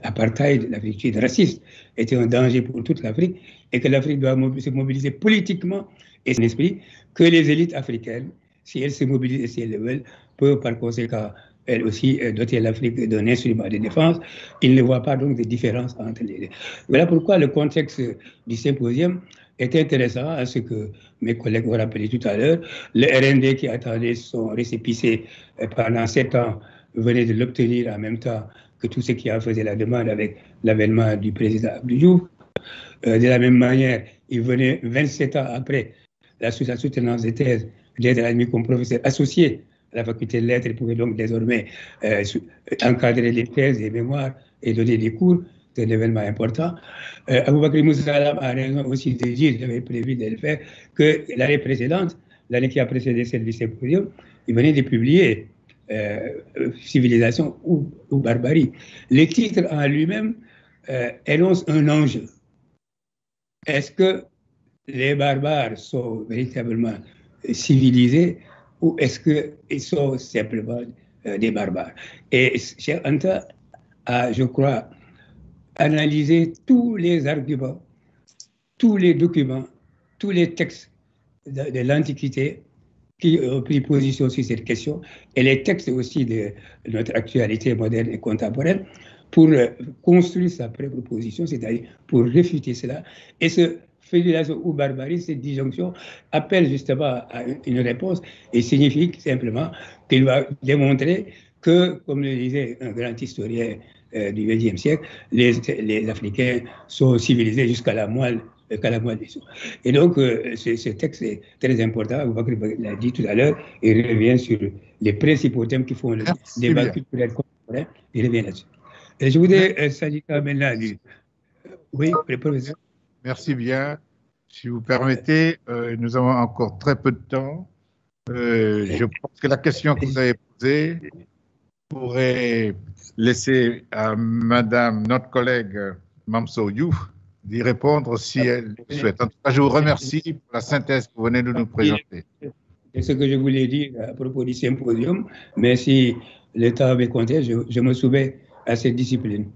apartheid, l'Afrique du Sud raciste, était un danger pour toute l'Afrique et que l'Afrique doit se mobiliser politiquement et son esprit, que les élites africaines, si elles se mobilisent et si elles le veulent, peuvent par conséquent elles aussi doter l'Afrique d'un instrument de défense. Ils ne voient pas donc de différence entre les deux. Voilà pourquoi le contexte du symposium est intéressant, à ce que mes collègues ont rappelé tout à l'heure. Le RND qui attendait son récépissé pendant 7 ans venait de l'obtenir en même temps que tous ceux qui en faisaient la demande avec l'avènement du président Abdou Diouf. De la même manière, il venait 27 ans après la soutenance des thèses d'être admis comme professeur associé à la faculté de lettres. Il pouvait donc désormais encadrer les thèses et mémoires et donner des cours. C'est un événement important. Aboubakry Moussa a raison aussi de dire, j'avais prévu de le faire, que l'année précédente, l'année qui a précédé celle du symposium, il venait de publier Civilisation ou barbarie. Le titre en lui-même énonce un enjeu. Est-ce que les barbares sont véritablement civilisés ou est-ce qu'ils sont simplement des barbares? Et Cheikh Anta a, je crois, analysé tous les arguments, tous les documents, tous les textes de l'Antiquité qui ont pris position sur cette question, et les textes aussi de notre actualité moderne et contemporaine, pour construire sa propre position, c'est-à-dire pour réfuter cela. Et ce civilisation ou barbarie, cette disjonction appelle justement à une réponse et signifie simplement qu'il va démontrer que, comme le disait un grand historien du XXe siècle, les Africains sont civilisés jusqu'à la moelle des os. Et donc, ce texte est très important. Aboubakry l'a dit tout à l'heure, il revient sur les principaux thèmes qui font le débat culturel contemporain. Il revient là-dessus. Et je voudrais s'agir maintenant du... Oui, le professeur. Merci bien. Si vous permettez, nous avons encore très peu de temps. Je pense que la question que vous avez posée pourrait laisser à Madame, notre collègue Mamso Youf, d'y répondre si elle souhaite. En tout cas, je vous remercie pour la synthèse que vous venez de nous présenter. C'est ce que je voulais dire à propos du symposium, mais si le temps avait compté, je me soumets à cette discipline.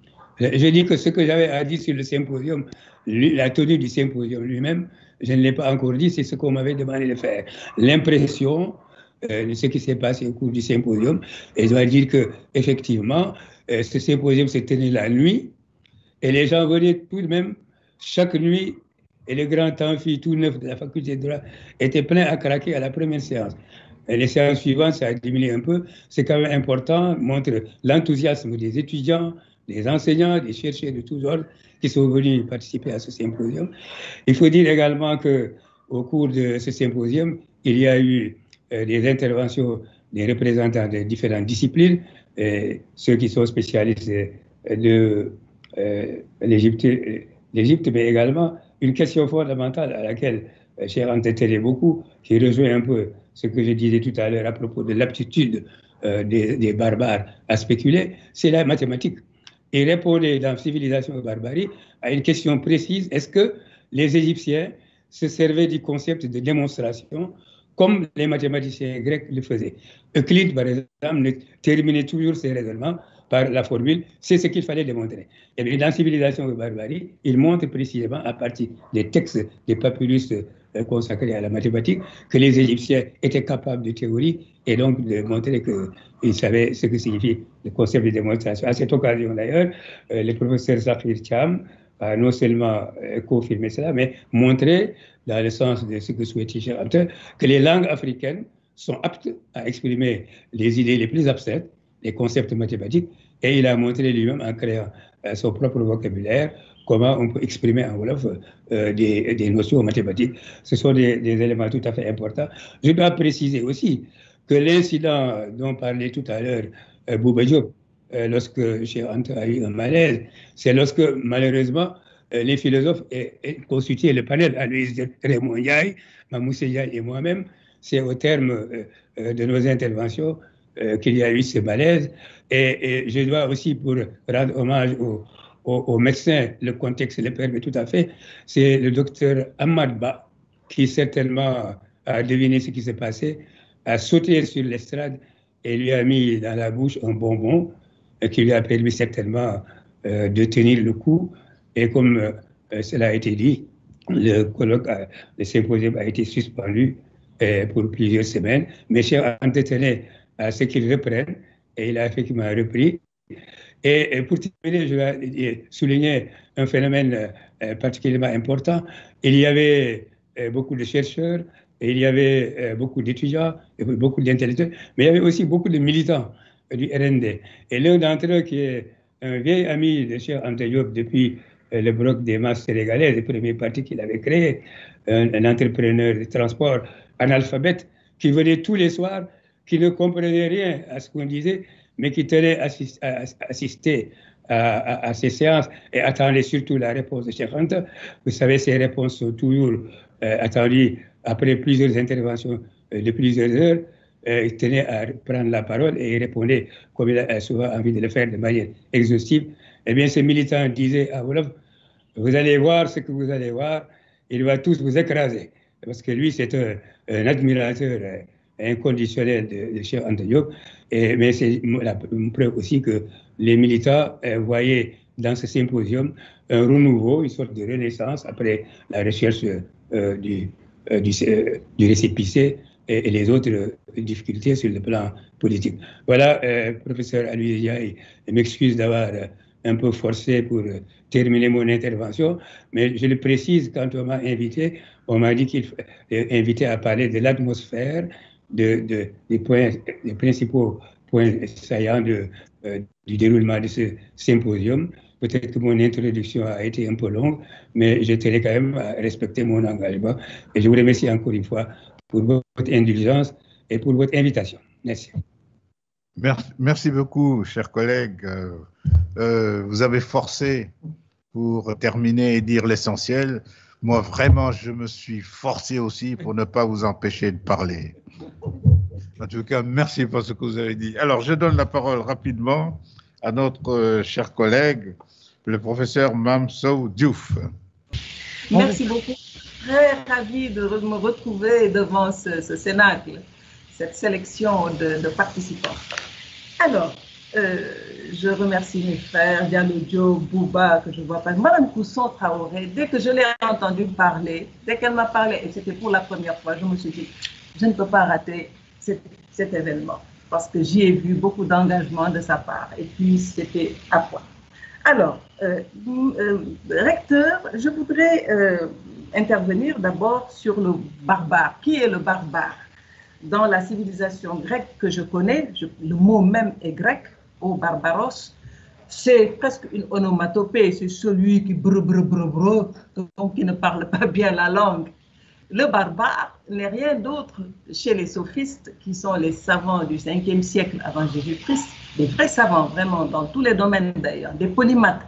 Je dis que ce que j'avais à dire sur le symposium, la tenue du symposium lui-même, je ne l'ai pas encore dit, c'est ce qu'on m'avait demandé de faire. L'impression de ce qui s'est passé au cours du symposium, et je dois dire qu'effectivement, ce symposium s'est tenu la nuit, et les gens venaient tout de même chaque nuit, et le grand amphi tout neuf de la faculté de droit était plein à craquer à la première séance. Et les séances suivantes, ça a diminué un peu. C'est quand même important, montre l'enthousiasme des étudiants, des enseignants, des chercheurs de tous ordres qui sont venus participer à ce symposium. Il faut dire également qu'au cours de ce symposium, il y a eu des interventions des représentants de différentes disciplines, ceux qui sont spécialistes de l'Égypte, mais également une question fondamentale à laquelle Cheikh Anta tenait beaucoup, qui rejoint un peu ce que je disais tout à l'heure à propos de l'aptitude des barbares à spéculer, c'est la mathématique. Il répondait dans Civilisation et barbarie à une question précise, est-ce que les Égyptiens se servaient du concept de démonstration comme les mathématiciens grecs le faisaient? Euclide, par exemple, terminait toujours ses raisonnements par la formule, c'est ce qu'il fallait démontrer. Et bien, dans Civilisation et barbarie, il montre précisément, à partir des textes, des papyrus consacrés à la mathématique, que les Égyptiens étaient capables de théorie et donc de montrer qu'ils savaient ce que signifie le concept de démonstration. À cette occasion, d'ailleurs, le professeur Zafir Cham a non seulement confirmé cela, mais montré, dans le sens de ce que souhaitait Cheikh Anta, que les langues africaines sont aptes à exprimer les idées les plus abstraites, les concepts mathématiques, et il a montré lui-même en créant son propre vocabulaire comment on peut exprimer en Wolof des notions mathématiques. Ce sont des éléments tout à fait importants. Je dois préciser aussi que l'incident dont parlait tout à l'heure Bouba Diop, lorsque Cheikh Anta a eu un malaise, c'est lorsque, malheureusement, les philosophes constituaient le panel, Aloïse Raymond Ndiaye, Mamoussé Ndiaye et moi-même. C'est au terme de nos interventions qu'il y a eu ce malaise. Et je dois aussi, pour rendre hommage aux médecins, le contexte le permet tout à fait, c'est le docteur Ahmad Ba, qui certainement a deviné ce qui s'est passé, a sauté sur l'estrade et lui a mis dans la bouche un bonbon qui lui a permis certainement de tenir le coup. Et comme cela a été dit, le colloque, le symposium a été suspendu pour plusieurs semaines, mais Cheikh Anta tenait à ce qu'il reprenne, et il a effectivement repris. Et pour terminer, je vais souligner un phénomène particulièrement important. Il y avait beaucoup de chercheurs, et il y avait beaucoup d'étudiants, et beaucoup d'intellectuels, mais il y avait aussi beaucoup de militants du RND. Et l'un d'entre eux, qui est un vieil ami de Cheikh Anta Diop depuis le bloc des masses sénégalais, le premier parti qu'il avait créé, un entrepreneur de transport analphabète qui venait tous les soirs, qui ne comprenait rien à ce qu'on disait, mais qui tenait à assister à ces séances et attendait surtout la réponse de Cheikh Anta. Vous savez, ces réponses sont toujours attendues après plusieurs interventions de plusieurs heures. Il tenait à prendre la parole et il répondait comme il a souvent envie de le faire de manière exhaustive. Eh bien, ces militants disaient à Wolof, vous allez voir ce que vous allez voir, il va tous vous écraser. Parce que lui, c'est un admirateur inconditionnel de Cheikh Anta Diop. Mais c'est la preuve aussi que les militants voyaient dans ce symposium un renouveau, une sorte de renaissance après la recherche du récépissé et les autres difficultés sur le plan politique. Voilà, professeur Aloyse Ndiaye, je m'excuse d'avoir un peu forcé pour terminer mon intervention, mais je le précise, quand on m'a invité, on m'a dit qu'il est invité à parler de l'atmosphère, des principaux points saillants du déroulement de ce symposium. Peut-être que mon introduction a été un peu longue, mais je tenais quand même à respecter mon engagement. Et je vous remercie encore une fois pour votre indulgence et pour votre invitation. Merci. Merci beaucoup, chers collègues. Vous avez forcé pour terminer et dire l'essentiel. Moi, vraiment, je me suis forcé aussi pour ne pas vous empêcher de parler. En tout cas, merci pour ce que vous avez dit. Alors, je donne la parole rapidement à notre cher collègue, le professeur Mame Sow Diouf. Merci beaucoup. Très ravi de me retrouver devant ce cénacle, cette sélection de participants. Alors, je remercie mes frères, Diallo Diop, Bouba, que je ne vois pas, Madame Kousson Traoré. Dès que je l'ai entendue parler, dès qu'elle m'a parlé, et c'était pour la première fois, je me suis dit, je ne peux pas rater cet événement, parce que j'y ai vu beaucoup d'engagement de sa part, et puis c'était à point. Alors, recteur, je voudrais intervenir d'abord sur le barbare. Qui est le barbare? Dans la civilisation grecque que je connais, le mot même est grec, au barbaros, c'est presque une onomatopée, c'est celui qui donc qui ne parle pas bien la langue. Le barbare n'est rien d'autre chez les sophistes, qui sont les savants du 5e siècle avant Jésus-Christ, des vrais savants, vraiment, dans tous les domaines d'ailleurs, des polymathes.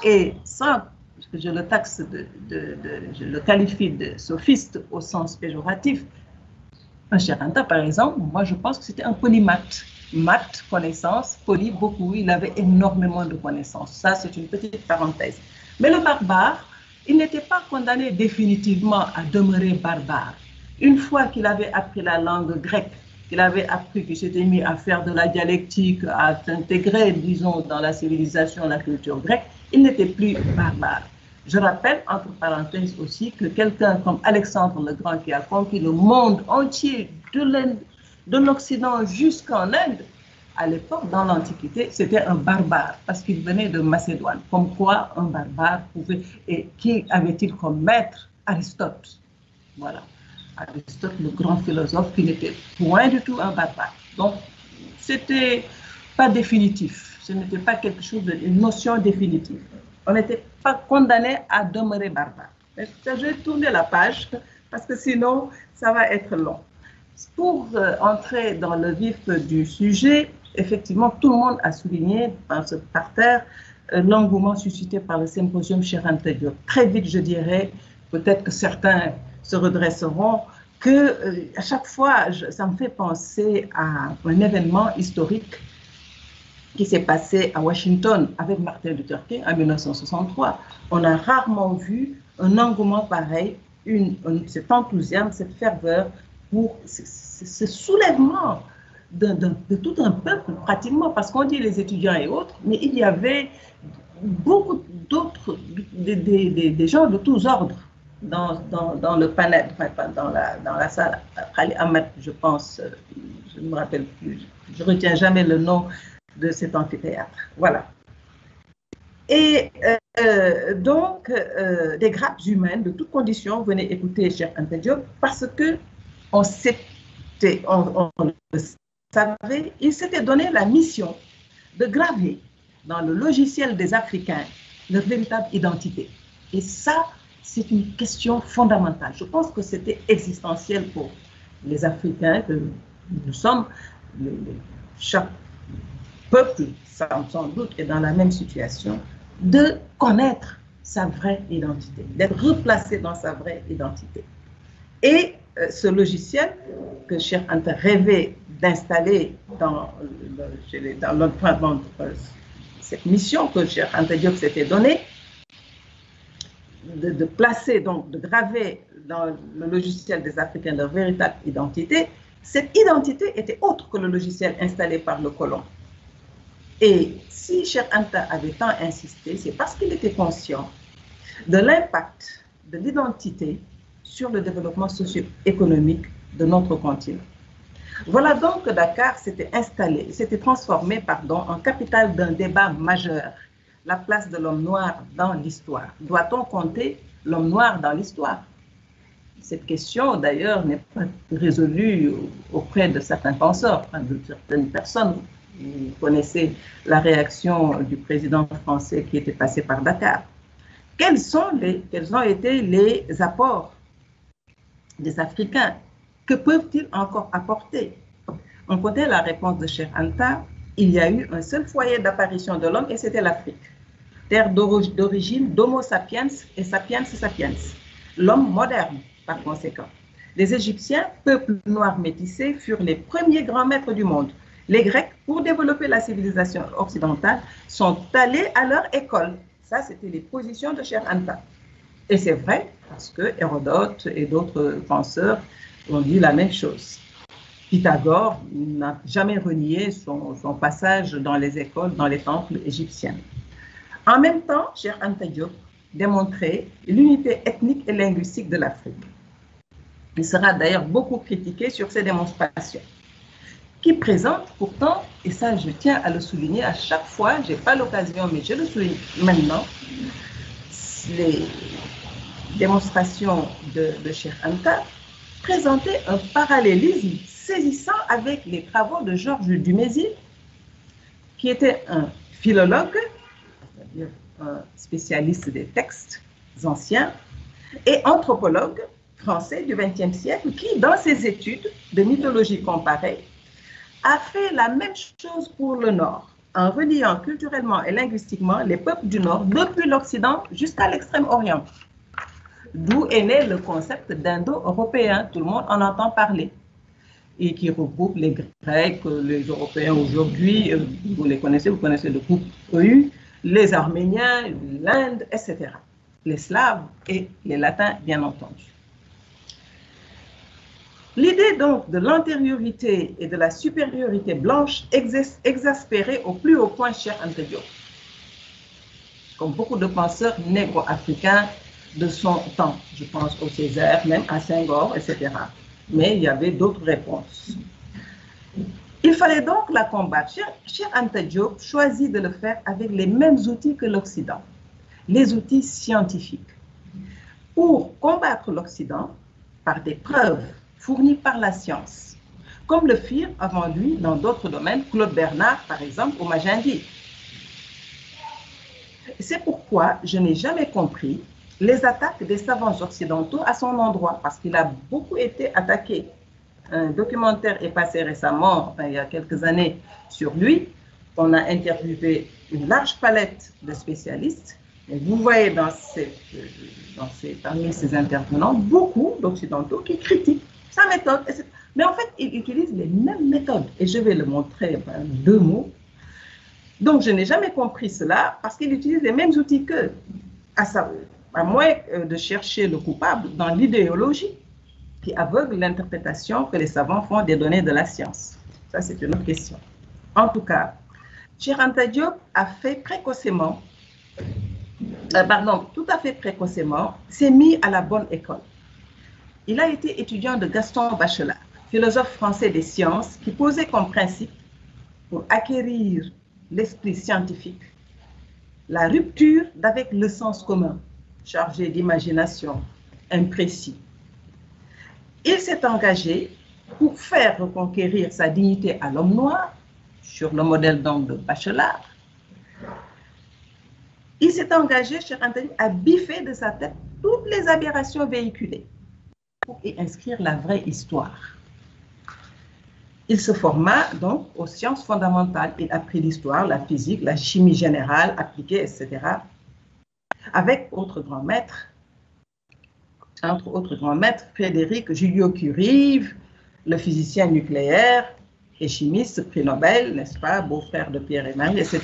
Et sans que je le taxe, je le qualifie de sophiste au sens péjoratif, un Cheikh Anta, par exemple, moi je pense que c'était un polymathe. Maths, connaissances, poly, beaucoup, il avait énormément de connaissances. Ça, c'est une petite parenthèse. Mais le barbare, il n'était pas condamné définitivement à demeurer barbare. Une fois qu'il avait appris la langue grecque, qu'il avait appris, qu'il s'était mis à faire de la dialectique, à s'intégrer, disons, dans la civilisation, la culture grecque, il n'était plus barbare. Je rappelle, entre parenthèses aussi, que quelqu'un comme Alexandre le Grand, qui a conquis le monde entier, de l'Occident jusqu'en Inde, à l'époque, dans l'Antiquité, c'était un barbare, parce qu'il venait de Macédoine. Comme quoi, un barbare pouvait... Et qui avait-il comme maître? Aristote. Voilà. Aristote, le grand philosophe, qui n'était point du tout un barbare. Donc, c'était pas définitif. Ce n'était pas quelque chose une notion définitive. On n'était pas condamné à demeurer barbare. Mais je vais tourner la page, parce que sinon, ça va être long. Pour entrer dans le vif du sujet, effectivement, tout le monde a souligné par ce parterre l'engouement suscité par le symposium Cheikh Anta Diop. Très vite, je dirais, peut-être que certains se redresseront, que à chaque fois, ça me fait penser à un événement historique qui s'est passé à Washington avec Martin Luther King en 1963. On a rarement vu un engouement pareil, cet enthousiasme, cette ferveur, pour ce soulèvement de tout un peuple, pratiquement, parce qu'on dit les étudiants et autres, mais il y avait beaucoup d'autres, des gens de tous ordres dans le panel, enfin, dans la salle. Ali Ahmed, je pense, je ne me rappelle plus, je ne retiens jamais le nom de cet amphithéâtre. Voilà. Et donc, des grappes humaines de toutes conditions venaient écouter Cheikh Anta Diop parce que on le savait, il s'était donné la mission de graver dans le logiciel des Africains leur véritable identité. Et ça, c'est une question fondamentale. Je pense que c'était existentiel pour les Africains, que nous sommes, chaque peuple, sans doute, est dans la même situation, de connaître sa vraie identité, d'être replacé dans sa vraie identité. Et ce logiciel que Cheikh Anta rêvait d'installer dans cette mission que Cheikh Anta Diop s'était donnée, de placer, donc de graver dans le logiciel des Africains leur véritable identité, cette identité était autre que le logiciel installé par le colon. Et si Cheikh Anta avait tant insisté, c'est parce qu'il était conscient de l'impact de l'identité sur le développement socio-économique de notre continent. Voilà donc que Dakar s'était transformé en capitale d'un débat majeur, la place de l'homme noir dans l'histoire. Doit-on compter l'homme noir dans l'histoire? Cette question, d'ailleurs, n'est pas résolue auprès de certains penseurs, de certaines personnes. Vous connaissez la réaction du président français qui était passé par Dakar. Quels ont été les apports des Africains? Que peuvent-ils encore apporter? On connaît la réponse de Cheikh Anta. Il y a eu un seul foyer d'apparition de l'homme et c'était l'Afrique. Terre d'origine d'Homo sapiens et sapiens sapiens. L'homme moderne, par conséquent. Les Égyptiens, peuple noir métissé, furent les premiers grands maîtres du monde. Les Grecs, pour développer la civilisation occidentale, sont allés à leur école. Ça, c'était les positions de Cheikh Anta. Et c'est vrai, parce que Hérodote et d'autres penseurs ont dit la même chose. Pythagore n'a jamais renié son passage dans les écoles, dans les temples égyptiens. En même temps, Cheikh Anta Diop démontrait l'unité ethnique et linguistique de l'Afrique. Il sera d'ailleurs beaucoup critiqué sur ces démonstrations, qui présentent pourtant, et ça je tiens à le souligner à chaque fois, je n'ai pas l'occasion, mais je le souligne maintenant, les démonstrations de Cheikh Anta présentaient un parallélisme saisissant avec les travaux de Georges Dumézil, qui était un philologue, c'est-à-dire un spécialiste des textes anciens, et anthropologue français du XXe siècle, qui, dans ses études de mythologie comparée, a fait la même chose pour le Nord, en reliant culturellement et linguistiquement les peuples du Nord depuis l'Occident jusqu'à l'Extrême-Orient. D'où est né le concept d'indo-européen, tout le monde en entend parler, et qui regroupe les Grecs, les Européens aujourd'hui, vous les connaissez, vous connaissez le groupe EU, les Arméniens, l'Inde, etc. Les Slaves et les Latins, bien entendu. L'idée donc de l'antériorité et de la supériorité blanche exaspérait au plus haut point Cheikh Anta Diop, comme beaucoup de penseurs négro-africains de son temps. Je pense au Césaire, même à Senghor, etc. Mais il y avait d'autres réponses. Il fallait donc la combattre. Cheikh Anta Diop choisit de le faire avec les mêmes outils que l'Occident, les outils scientifiques. Pour combattre l'Occident, par des preuves fournies par la science, comme le firent avant lui dans d'autres domaines, Claude Bernard, par exemple, au Majindi. C'est pourquoi je n'ai jamais compris les attaques des savants occidentaux à son endroit, parce qu'il a beaucoup été attaqué. Un documentaire est passé récemment, enfin, il y a quelques années, sur lui. On a interviewé une large palette de spécialistes. Et vous voyez parmi ces intervenants beaucoup d'occidentaux qui critiquent sa méthode. Mais en fait, il utilise les mêmes méthodes. Et je vais le montrer en 2 mots. Donc, je n'ai jamais compris cela parce qu'il utilise les mêmes outils qu'eux, à moins de chercher le coupable dans l'idéologie qui aveugle l'interprétation que les savants font des données de la science. Ça, c'est une autre question. En tout cas, Cheikh Anta Diop a fait précocement, tout à fait précocement, s'est mis à la bonne école. Il a été étudiant de Gaston Bachelard, philosophe français des sciences, qui posait comme principe, pour acquérir l'esprit scientifique, la rupture d'avec le sens commun, chargé d'imagination, imprécis. Il s'est engagé pour faire reconquérir sa dignité à l'homme noir, sur le modèle donc de Bachelard, Il s'est engagé, Cheikh Anta Diop, à biffer de sa tête toutes les aberrations véhiculées pour y inscrire la vraie histoire. Il se forma donc aux sciences fondamentales. Il apprit l'histoire, la physique, la chimie générale, appliquée, etc. Avec autres grands maîtres, entre autres grands maîtres, Frédéric Joliot-Curie, le physicien nucléaire et chimiste, prix Nobel, n'est-ce pas, beau-frère de Pierre et Marie, etc.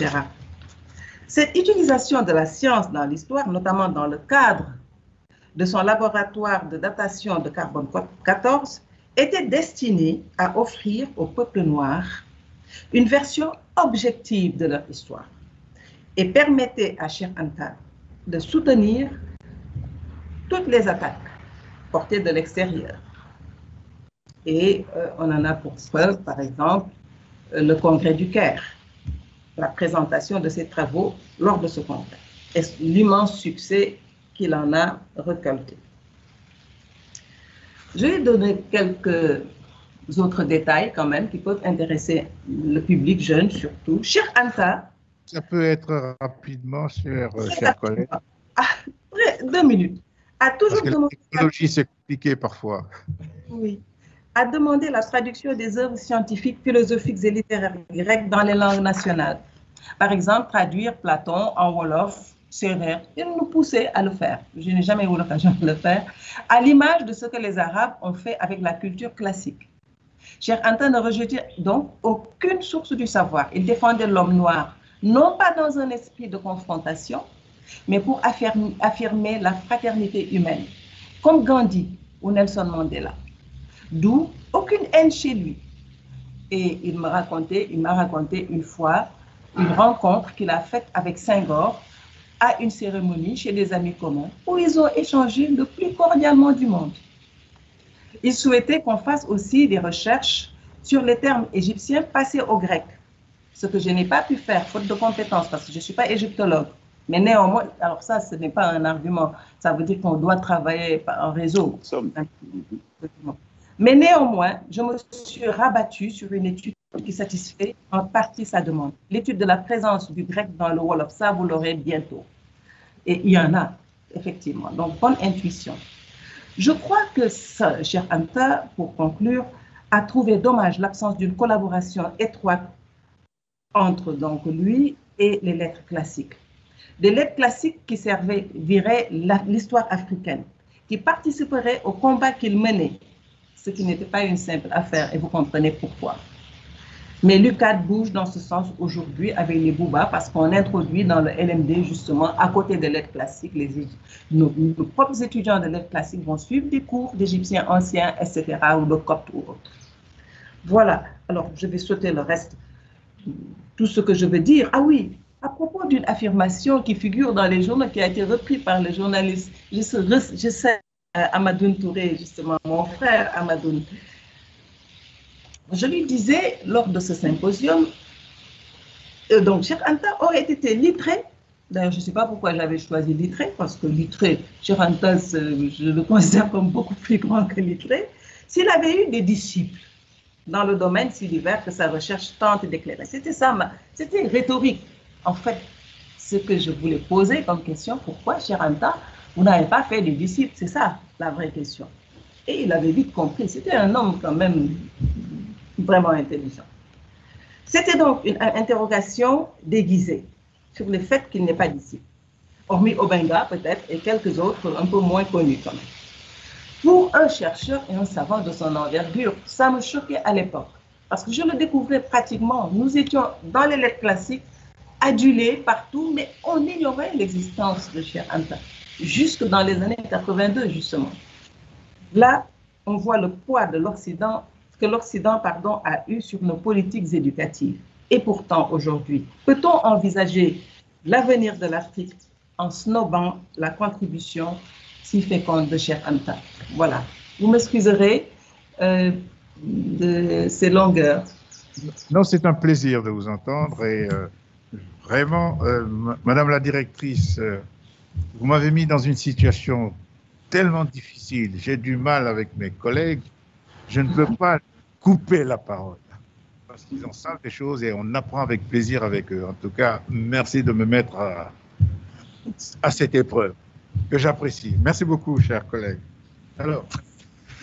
Cette utilisation de la science dans l'histoire, notamment dans le cadre de son laboratoire de datation de carbone 14, était destinée à offrir au peuple noir une version objective de leur histoire et permettait à Cheikh Anta de soutenir toutes les attaques portées de l'extérieur. Et on en a pour preuve, par exemple, le congrès du Caire, la présentation de ses travaux lors de ce congrès et l'immense succès qu'il en a récolté. Je vais donner quelques autres détails quand même qui peuvent intéresser le public jeune surtout. Cheikh Anta. Ça peut être rapidement, cher collègue. 2 minutes. A toujours demandé. La technologie, c'est compliqué parfois. Oui. A demandé la traduction des œuvres scientifiques, philosophiques et littéraires grecques dans les langues nationales. Par exemple, traduire Platon en Wolof, Sérère. Il nous poussait à le faire. Je n'ai jamais eu l'occasion de le faire, à l'image de ce que les Arabes ont fait avec la culture classique. Cheikh Anta ne rejetait donc aucune source du savoir. Il défendait l'homme noir, non pas dans un esprit de confrontation, mais pour affirmer la fraternité humaine, comme Gandhi ou Nelson Mandela. D'où aucune haine chez lui. Et il m'a raconté une fois une rencontre qu'il a faite avec Senghor à une cérémonie chez des amis communs où ils ont échangé le plus cordialement du monde. Il souhaitait qu'on fasse aussi des recherches sur les termes égyptiens passés au grec, ce que je n'ai pas pu faire, faute de compétences, parce que je ne suis pas égyptologue. Mais néanmoins, alors ça, ce n'est pas un argument, ça veut dire qu'on doit travailler en réseau. Mais néanmoins, je me suis rabattue sur une étude qui satisfait en partie sa demande. L'étude de la présence du grec dans le Wolof, ça vous l'aurez bientôt. Et il y en a, effectivement. Donc, bonne intuition. Je crois que ça, Cheikh Anta, pour conclure, a trouvé dommage l'absence d'une collaboration étroite entre donc lui et les lettres classiques. Des lettres classiques qui serviraient l'histoire africaine, qui participeraient au combat qu'il menait, ce qui n'était pas une simple affaire, et vous comprenez pourquoi. Mais l'UCAD bouge dans ce sens aujourd'hui avec les Bouba, parce qu'on introduit dans le LMD, justement, à côté des lettres classiques, nos propres étudiants de lettres classiques vont suivre des cours d'égyptiens anciens, etc., ou de coptes ou autres. Voilà, alors je vais sauter le reste. Tout ce que je veux dire, ah oui, à propos d'une affirmation qui figure dans les journaux, qui a été reprise par le journaliste, je sais, Amadoun Touré, justement, mon frère Amadoun. Je lui disais, lors de ce symposium, donc Cheikh Anta aurait été littré. D'ailleurs, je ne sais pas pourquoi j'avais choisi littré, parce que littré, Cheikh Anta, je le considère comme beaucoup plus grand que littré, s'il avait eu des disciples dans le domaine si divers que sa recherche tente d'éclairer. C'était ça, c'était rhétorique. En fait, ce que je voulais poser comme question, pourquoi, Cheikh Anta, vous n'avez pas fait des disciples? C'est ça, la vraie question. Et il avait vite compris. C'était un homme quand même vraiment intelligent. C'était donc une interrogation déguisée sur le fait qu'il n'est pas disciple, hormis Obenga peut-être et quelques autres un peu moins connus quand même. Pour un chercheur et un savant de son envergure, ça me choquait à l'époque, parce que je le découvrais pratiquement. Nous étions dans les lettres classiques, adulés partout, mais on ignorait l'existence de Cheikh Anta, jusque dans les années 82 justement. Là, on voit le poids de l'Occident, que l'Occident a eu sur nos politiques éducatives. Et pourtant, aujourd'hui, peut-on envisager l'avenir de l'Afrique en snobant la contribution si féconde de Cheikh Anta? Voilà. Vous m'excuserez de ces longueurs. Non, c'est un plaisir de vous entendre et vraiment, Madame la directrice, vous m'avez mis dans une situation tellement difficile. J'ai du mal avec mes collègues. Je ne peux pas couper la parole parce qu'ils en savent des choses et on apprend avec plaisir avec eux. En tout cas, merci de me mettre à cette épreuve que j'apprécie. Merci beaucoup, chers collègues. Alors,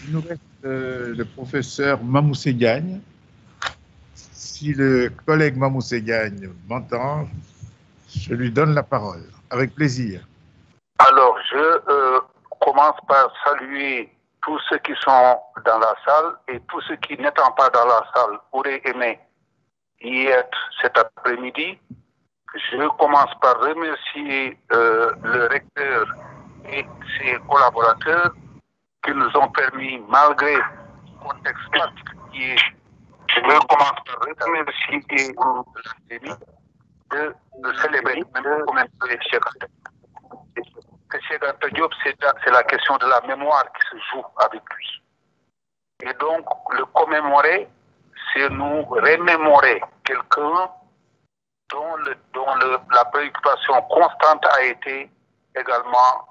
il nous reste le professeur Mamoussé Diagne. Si le collègue Mamoussé Diagne m'entend, je lui donne la parole, avec plaisir. Alors, je commence par saluer tous ceux qui sont dans la salle et tous ceux qui, n'étant pas dans la salle, auraient aimé y être cet après-midi. Je commence par remercier le recteur et ses collaborateurs qui nous ont permis, malgré le contexte particulier, je commence par remercier de célébrer le commémorer Cheikh Anta. Cheikh Anta Diop, c'est la question de la mémoire qui se joue avec lui. Et donc, le commémorer, c'est nous remémorer quelqu'un dont la préoccupation constante a été également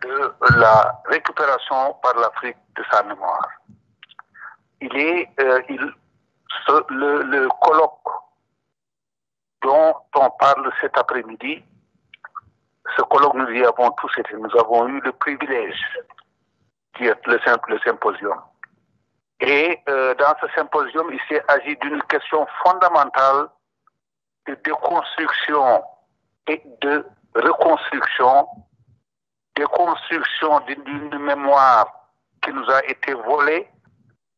de la récupération par l'Afrique de sa mémoire. Le colloque dont on parle cet après-midi, ce colloque, nous y avons tous été, nous avons eu le privilège d'y être le symposium. Et dans ce symposium, il s'est agi d'une question fondamentale de déconstruction et de reconstruction, déconstruction d'une mémoire qui nous a été volée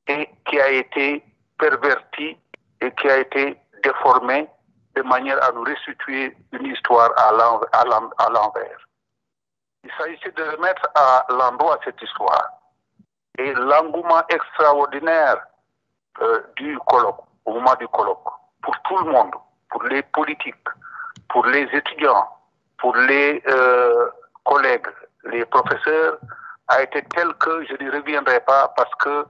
et qui a été pervertie et qui a été déformée de manière à nous restituer une histoire à l'envers. Il s'agissait de remettre à l'endroit cette histoire. Et l'engouement extraordinaire du colloque, au moment du colloque, pour tout le monde, pour les politiques, pour les étudiants, pour les collègues, les professeurs, a été tel que je n'y reviendrai pas parce que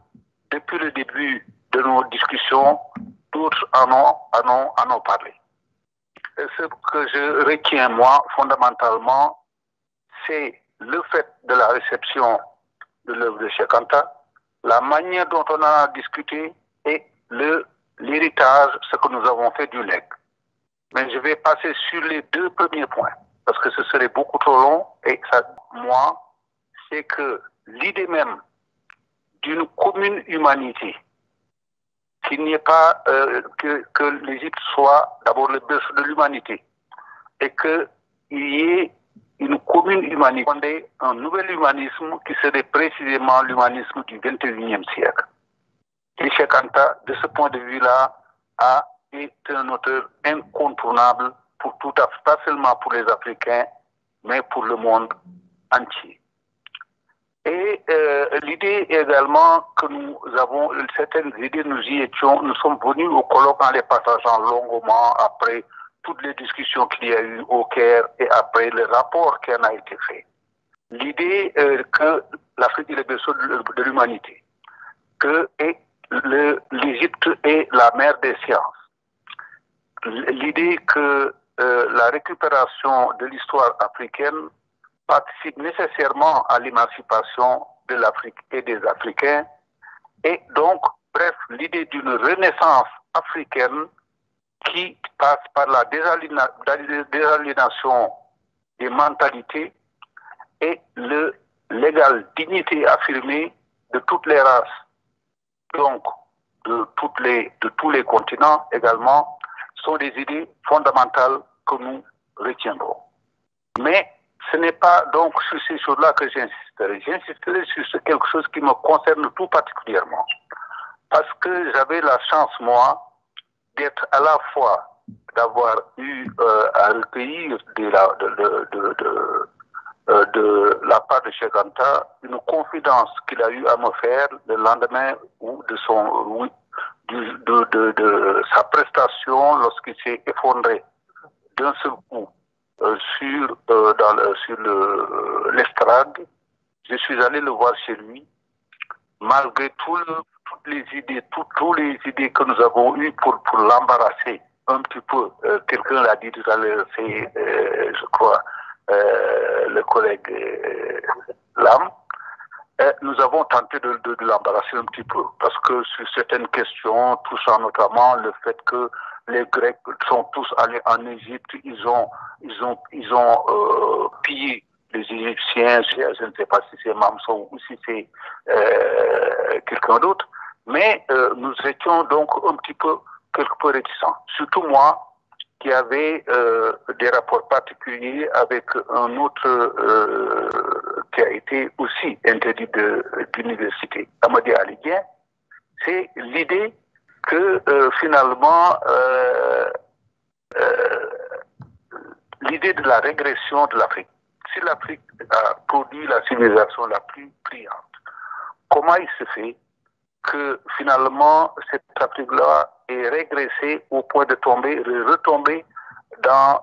depuis le début de nos discussions, d'autres en ont parlé. Et ce que je retiens, moi, fondamentalement, c'est le fait de la réception de l'œuvre de Cheikh Anta, la manière dont on en a discuté et l'héritage, ce que nous avons fait du legs. Mais je vais passer sur les deux premiers points, parce que ce serait beaucoup trop long. Et ça, moi, c'est que l'idée même d'une commune humanité, qu'il n'y ait pas que l'Égypte soit d'abord le berceau de l'humanité, et qu'il y ait une commune humanité, un nouvel humanisme qui serait précisément l'humanisme du XXIe siècle. Et Cheikh Anta, de ce point de vue-là, est un auteur incontournable pour tout, pas seulement pour les Africains, mais pour le monde entier. Et l'idée également que nous avons, certaines idées, nous sommes venus au colloque en les partageant longuement après toutes les discussions qu'il y a eu au Caire et après le rapport qui en a été fait. L'idée que l'Afrique est le berceau de l'humanité, que l'Égypte est la mère des sciences. L'idée que la récupération de l'histoire africaine participe nécessairement à l'émancipation de l'Afrique et des Africains. Et donc, bref, l'idée d'une renaissance africaine qui passe par la désaliénation des mentalités et l'égale dignité affirmée de toutes les races, donc de tous les continents également, sont des idées fondamentales que nous retiendrons. Mais ce n'est pas donc sur ces choses-là que j'insisterai. J'insisterai sur quelque chose qui me concerne tout particulièrement. Parce que j'avais la chance, moi, d'être à la fois, d'avoir eu à recueillir de la part de Cheikh Anta une confidence qu'il a eu à me faire le lendemain de sa prestation lorsqu'il s'est effondré d'un seul coup sur l'estrade. Je suis allé le voir chez lui, malgré toutes les idées que nous avons eues pour l'embarrasser un petit peu. Quelqu'un l'a dit tout à l'heure, c'est, je crois, le collègue Lam. Nous avons tenté de l'embarrasser un petit peu, parce que sur certaines questions, touchant notamment le fait que les Grecs sont tous allés en Égypte, ils ont ils ont pillé les Égyptiens, je ne sais pas si c'est Mamso ou si c'est quelqu'un d'autre, mais nous étions donc quelque peu réticents. Surtout moi, qui avait des rapports particuliers avec un autre qui a été aussi interdit d'université, Amadi Alidien. C'est l'idée que finalement, l'idée de la régression de l'Afrique. Si l'Afrique a produit la civilisation la plus brillante, comment il se fait que finalement cette Afrique-là est régressée au point de retomber dans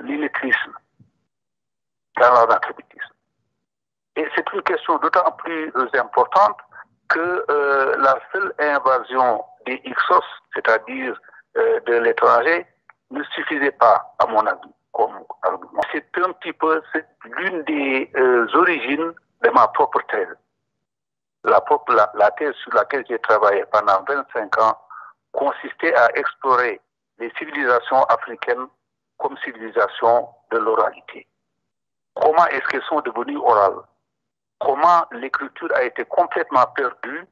l'illettrisme, dans l'analphabétisme. Et c'est une question d'autant plus importante que la seule invasion des Hyksos, c'est-à-dire de l'étranger, ne suffisait pas, à mon avis, comme argument. C'est un petit peu l'une des origines de ma propre thèse. La thèse sur laquelle j'ai travaillé pendant 25 ans consistait à explorer les civilisations africaines comme civilisations de l'oralité. Comment est-ce qu'elles sont devenues orales? Comment l'écriture a été complètement perdue?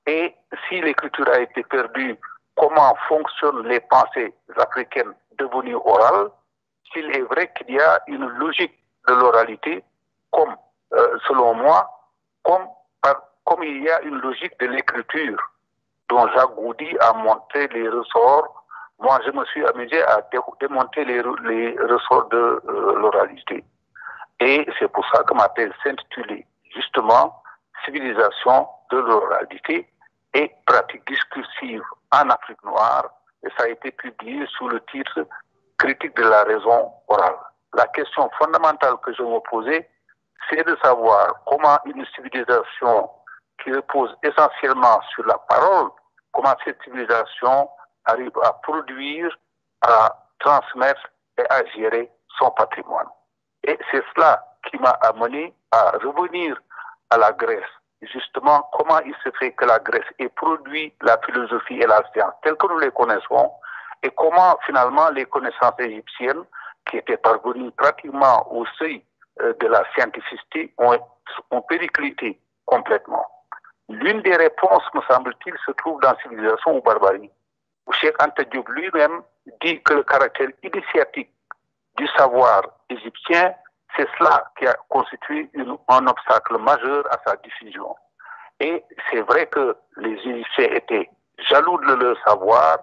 Et si l'écriture a été perdue, comment fonctionnent les pensées africaines devenues orales? S'il est vrai qu'il y a une logique de l'oralité, comme, selon moi, comme il y a une logique de l'écriture, dont Jacques Goudy a montré les ressorts, moi je me suis amusé à démonter les ressorts de l'oralité. Et c'est pour ça que ma thèse s'intitulait justement Civilisation de l'oralité et pratique discursive en Afrique noire, et ça a été publié sous le titre Critique de la raison orale. La question fondamentale que je me posais, c'est de savoir comment une civilisation qui repose essentiellement sur la parole, comment cette civilisation arrive à produire, à transmettre et à gérer son patrimoine. Et c'est cela qui m'a amené à revenir à la Grèce. Justement, comment il se fait que la Grèce ait produit la philosophie et la science telles que nous les connaissons, et comment finalement les connaissances égyptiennes, qui étaient parvenues pratiquement au seuil de la scientificité, ont périclité complètement. L'une des réponses, me semble-t-il, se trouve dans Civilisation ou Barbarie, où Cheikh Anta Diop lui-même dit que le caractère initiatique du savoir égyptien, c'est cela qui a constitué un obstacle majeur à sa diffusion. Et c'est vrai que les Égyptiens étaient jaloux de leur savoir,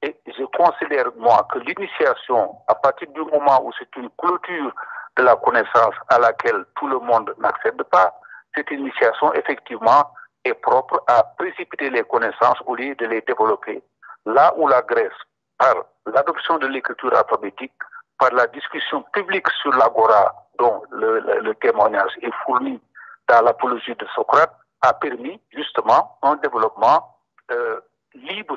et je considère, moi, que l'initiation, à partir du moment où c'est une clôture de la connaissance à laquelle tout le monde n'accède pas, cette initiation, effectivement, est propre à précipiter les connaissances au lieu de les développer. Là où la Grèce, par l'adoption de l'écriture alphabétique, par la discussion publique sur l'agora, dont le témoignage est fourni dans l'apologie de Socrate, a permis justement un développement libre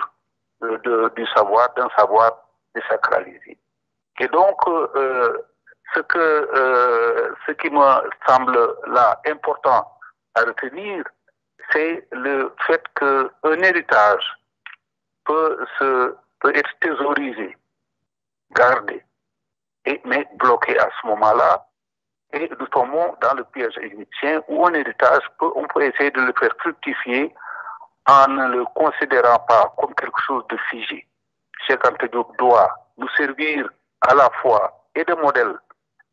du savoir, d'un savoir désacralisé. Et donc, ce qui me semble là important à retenir, c'est le fait qu'un héritage peut être thésaurisé, gardé, mais bloqué à ce moment-là, et nous tombons dans le piège égyptien où un héritage, on peut essayer de le faire fructifier en ne le considérant pas comme quelque chose de figé. Cheikh Anta Diop doit nous servir à la fois et de modèle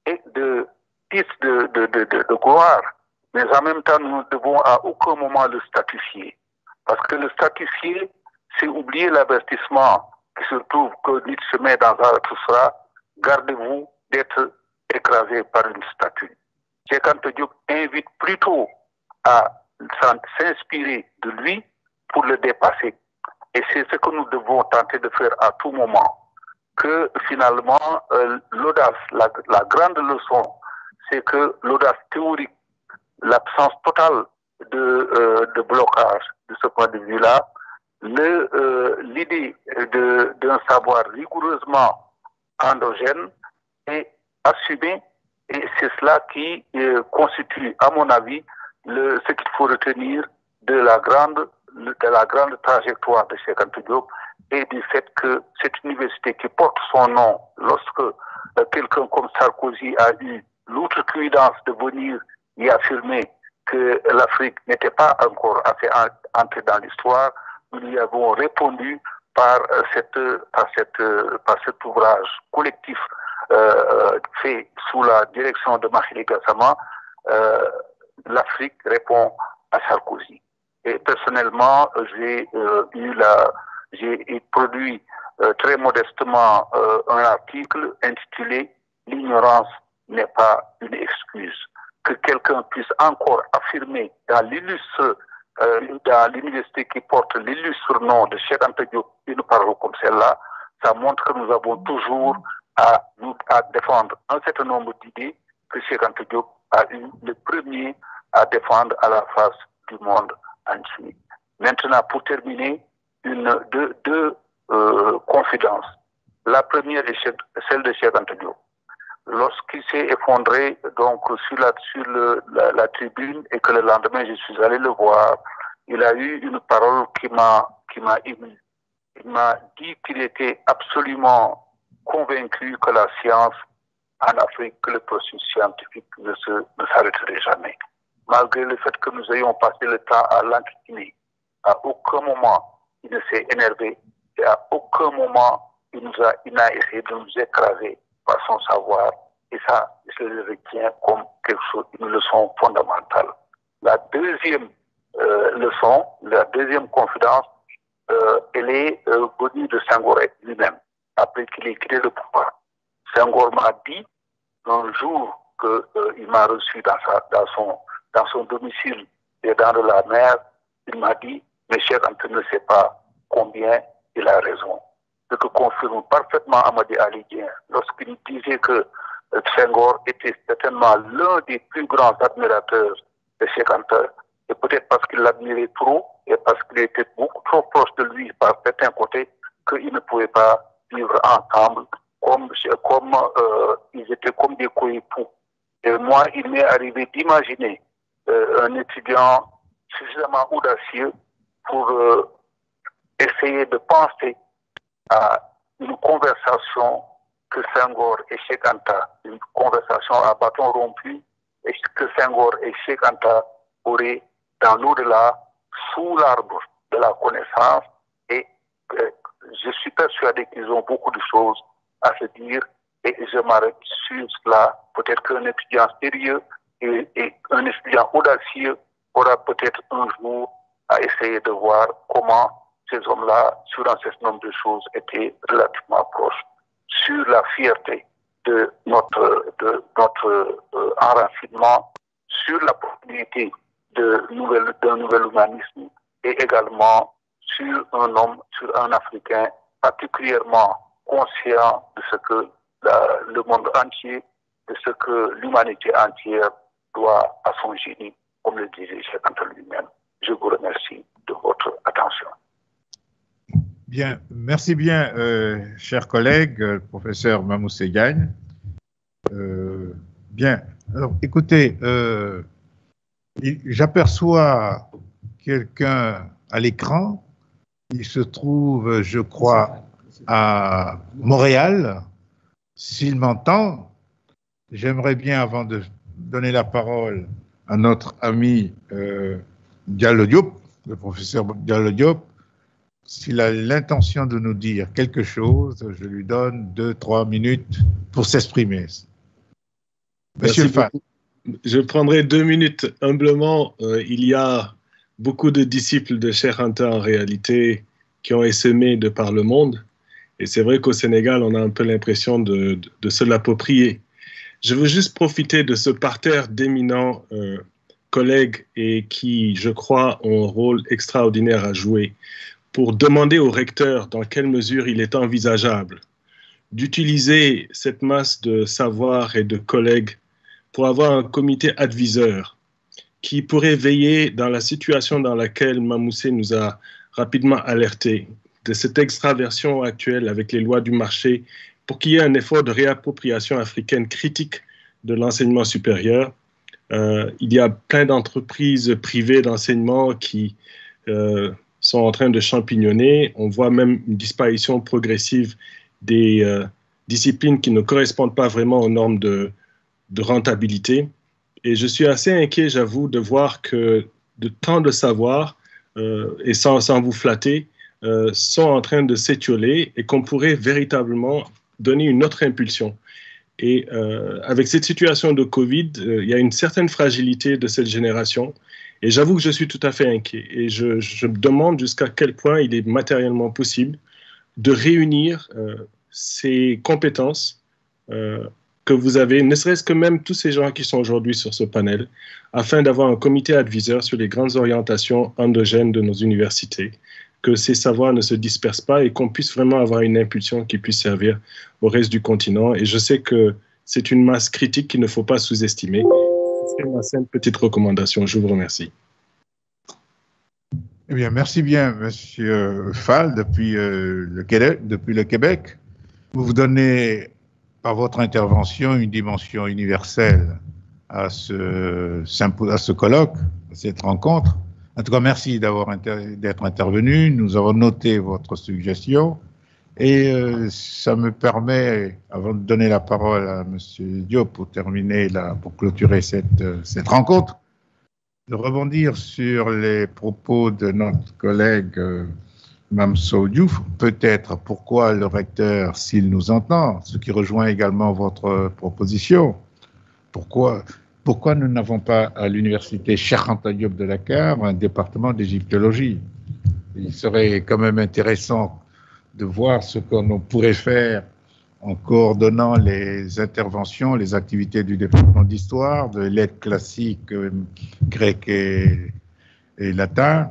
et de titre de gloire, mais en même temps, nous ne devons à aucun moment le statifier. Parce que le statifier, c'est oublier l'avertissement qui se trouve que Nietzsche se met dans Zarathustra, gardez-vous d'être écrasé par une statue. Cheikh Anta Diop invite plutôt à s'inspirer de lui pour le dépasser. Et c'est ce que nous devons tenter de faire à tout moment. Que finalement, l'audace, la grande leçon, c'est que l'audace théorique, l'absence totale de blocage de ce point de vue-là, l'idée d'un savoir rigoureusement endogène est assumée, et c'est cela qui constitue, à mon avis, ce qu'il faut retenir de la grande trajectoire de Cheikh Anta Diop et du fait que cette université qui porte son nom, lorsque quelqu'un comme Sarkozy a eu l'outrecuidance de venir y affirmer que l'Afrique n'était pas encore assez entrée dans l'histoire, nous lui avons répondu par cet ouvrage collectif fait sous la direction de Mahile Gassama. L'Afrique répond à Sarkozy. Et personnellement, j'ai produit très modestement un article intitulé « L'ignorance n'est pas une excuse ». Que quelqu'un puisse encore affirmer dans l'université qui porte l'illustre nom de Cheikh Anta Diop une parole comme celle-là, ça montre que nous avons toujours à défendre un certain nombre d'idées que Cheikh Anta Diop a eu le premier à défendre à la face du monde entier. Maintenant, pour terminer, deux confidences. La première est celle de Cheikh Anta Diop. Lorsqu'il s'est effondré donc sur la tribune et que le lendemain je suis allé le voir, il a eu une parole qui m'a ému. Il m'a dit qu'il était absolument convaincu que la science en Afrique, que le processus scientifique ne s'arrêterait jamais. Malgré le fait que nous ayons passé le temps à l'enquiquiner, à aucun moment il ne s'est énervé et à aucun moment il n'a essayé de nous écraser par son savoir, et ça, je le retiens comme quelque chose, une leçon fondamentale. La deuxième leçon, la deuxième confidence, elle est venue de Senghor lui-même, après qu'il ait quitté le pouvoir. Senghor m'a dit, un jour qu'il m'a reçu dans son domicile des Dents de la Mer, il m'a dit, mais Cheikh Anta ne sait pas combien il a raison. Ce que confirme parfaitement Amadi Ali Dieng lorsqu'il disait que Senghor était certainement l'un des plus grands admirateurs de Cheikh Anta, et peut-être parce qu'il l'admirait trop et parce qu'il était beaucoup trop proche de lui par certains côtés qu'ils ne pouvaient pas vivre ensemble comme ils étaient comme des coépoux. Et moi, il m'est arrivé d'imaginer un étudiant suffisamment audacieux pour essayer de penser à une conversation que Senghor et Cheikh Anta, une conversation à bâton rompu, et que Senghor et Cheikh Anta auraient dans l'au-delà, sous l'arbre de la connaissance, et je suis persuadé qu'ils ont beaucoup de choses à se dire, et je m'arrête sur cela. Peut-être qu'un étudiant sérieux et un étudiant audacieux aura peut-être un jour à essayer de voir comment ces hommes-là, sur un certain nombre de choses, étaient relativement proches. Sur la fierté de notre enracinement, sur la possibilité d'un nouvel humanisme, et également sur un homme, sur un Africain particulièrement conscient de ce que le monde entier, de ce que l'humanité entière doit à son génie, comme le disait Cheikh Anta lui-même. Je vous remercie de votre attention. Bien, merci bien, chers collègues, professeur Mamoussé Gagne. Bien, alors écoutez, j'aperçois quelqu'un à l'écran. Il se trouve, je crois, à Montréal. S'il m'entend, j'aimerais bien, avant de donner la parole à notre ami Diallo Diop, le professeur Diallo Diop, s'il a l'intention de nous dire quelque chose, je lui donne 2-3 minutes pour s'exprimer. Monsieur Fall. Je prendrai 2 minutes humblement. Il y a beaucoup de disciples de Cheikh Anta en réalité qui ont essaimé de par le monde. Et c'est vrai qu'au Sénégal, on a un peu l'impression de se l'approprier. Je veux juste profiter de ce parterre d'éminents collègues et qui, je crois, ont un rôle extraordinaire à jouer pour demander au recteur dans quelle mesure il est envisageable d'utiliser cette masse de savoir et de collègues pour avoir un comité adviseur qui pourrait veiller dans la situation dans laquelle Mamoussé nous a rapidement alerté, de cette extraversion actuelle avec les lois du marché, pour qu'il y ait un effort de réappropriation africaine critique de l'enseignement supérieur. Il y a plein d'entreprises privées d'enseignement qui sont en train de champignonner. On voit même une disparition progressive des disciplines qui ne correspondent pas vraiment aux normes de rentabilité. Et je suis assez inquiet, j'avoue, de voir que de tant de savoirs, et sans vous flatter, sont en train de s'étioler et qu'on pourrait véritablement donner une autre impulsion. Et avec cette situation de Covid, il y a une certaine fragilité de cette génération. Et j'avoue que je suis tout à fait inquiet. Et je me demande jusqu'à quel point il est matériellement possible de réunir ces compétences que vous avez, ne serait-ce que même tous ces gens qui sont aujourd'hui sur ce panel, afin d'avoir un comité adviseur sur les grandes orientations endogènes de nos universités, que ces savoirs ne se dispersent pas et qu'on puisse vraiment avoir une impulsion qui puisse servir au reste du continent. Et je sais que c'est une masse critique qu'il ne faut pas sous-estimer. C'est ma simple petite recommandation. Je vous remercie. Eh bien, merci bien, Monsieur Fall, depuis le Québec. Vous donnez, par votre intervention, une dimension universelle à ce colloque, à cette rencontre. En tout cas, merci d'être intervenu. Nous avons noté votre suggestion. Et ça me permet, avant de donner la parole à M. Diop pour pour clôturer cette rencontre, de rebondir sur les propos de notre collègue Mamso Diouf. Peut-être pourquoi le recteur, s'il nous entend, ce qui rejoint également votre proposition, pourquoi nous n'avons pas à l'université Cheikh Anta Diop de Dakar un département d'égyptologie? Il serait quand même intéressant de voir ce qu'on pourrait faire en coordonnant les interventions, les activités du département d'histoire, de l'aide classique grec et latin,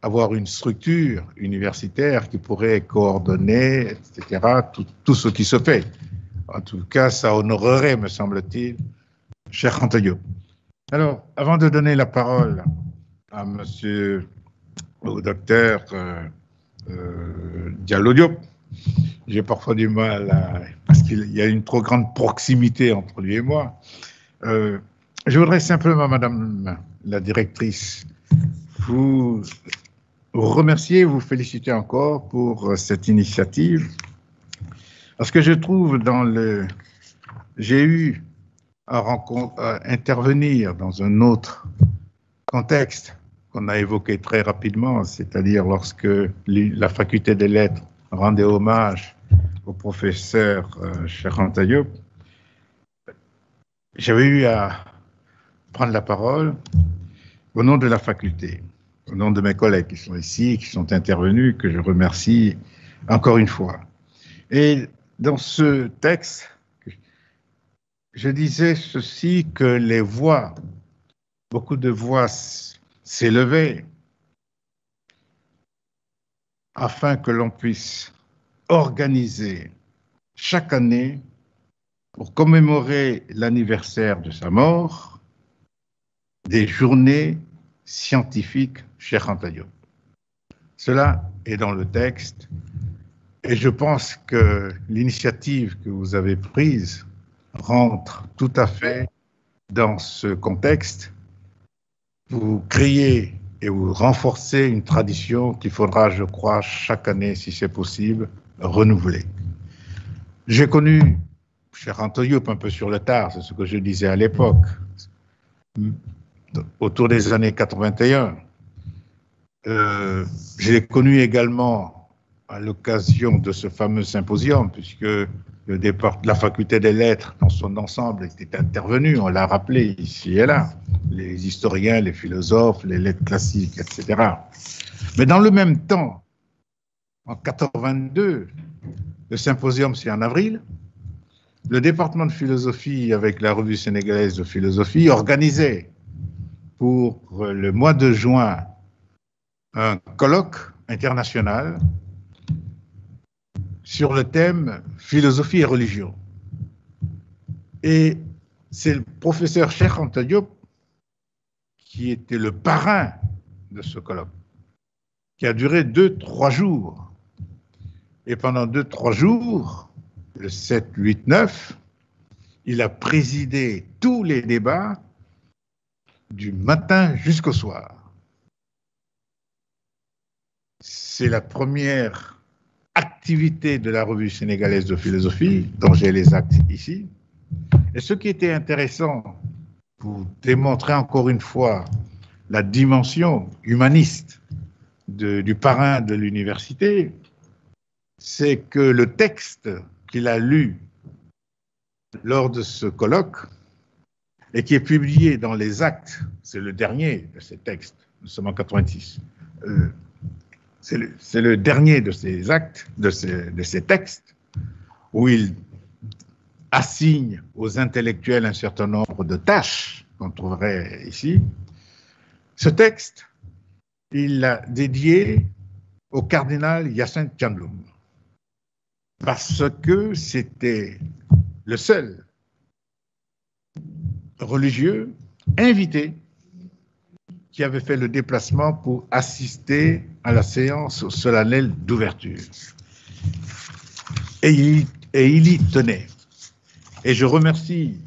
avoir une structure universitaire qui pourrait coordonner, etc., tout ce qui se fait. En tout cas, ça honorerait, me semble-t-il, Cheikh Anta Diop. Alors, avant de donner la parole à au docteur Diallo Diop, j'ai parfois du mal parce qu'il y a une trop grande proximité entre lui et moi. Je voudrais simplement, Madame la directrice, vous remercier, vous féliciter encore pour cette initiative, parce que je trouve j'ai eu à intervenir dans un autre contexte qu'on a évoqué très rapidement, c'est-à-dire lorsque la faculté des lettres rendait hommage au professeur Cheikh Anta Diop. J'avais eu à prendre la parole au nom de la faculté, au nom de mes collègues qui sont ici, qui sont intervenus, que je remercie encore une fois. Et dans ce texte, je disais ceci, que beaucoup de voix s'élevaient afin que l'on puisse organiser chaque année, pour commémorer l'anniversaire de sa mort, des journées scientifiques Cheikh Anta Diop. Cela est dans le texte et je pense que l'initiative que vous avez prise rentre tout à fait dans ce contexte. Vous créez et vous renforcez une tradition qu'il faudra, je crois, chaque année, si c'est possible, renouveler. J'ai connu Cheikh Anta Diop un peu sur le tard, c'est ce que je disais à l'époque, autour des années 81. Je l'ai connu également à l'occasion de ce fameux symposium, puisque la faculté des lettres dans son ensemble était intervenue, on l'a rappelé ici et là, les historiens, les philosophes, les lettres classiques, etc. Mais dans le même temps, en 82, le symposium c'est en avril, le département de philosophie avec la revue sénégalaise de philosophie organisait pour le mois de juin un colloque international sur le thème philosophie et religion. Et c'est le professeur Cheikh Anta Diop qui était le parrain de ce colloque, qui a duré 2-3 jours. Et pendant 2-3 jours, le 7, 8, 9, il a présidé tous les débats du matin jusqu'au soir. c'est la première activité de la revue sénégalaise de philosophie, dont j'ai les actes ici. Et ce qui était intéressant, pour démontrer encore une fois la dimension humaniste du parrain de l'université, c'est que le texte qu'il a lu lors de ce colloque et qui est publié dans les actes, c'est le dernier de ces textes, nous sommes en 86, c'est le dernier de ces actes, de ces textes, où il assigne aux intellectuels un certain nombre de tâches qu'on trouverait ici. Ce texte, il l'a dédié au cardinal Hyacinthe Thiandoum, parce que c'était le seul religieux invité qui avait fait le déplacement pour assister à la séance solennelle d'ouverture. Et il y tenait. Et je remercie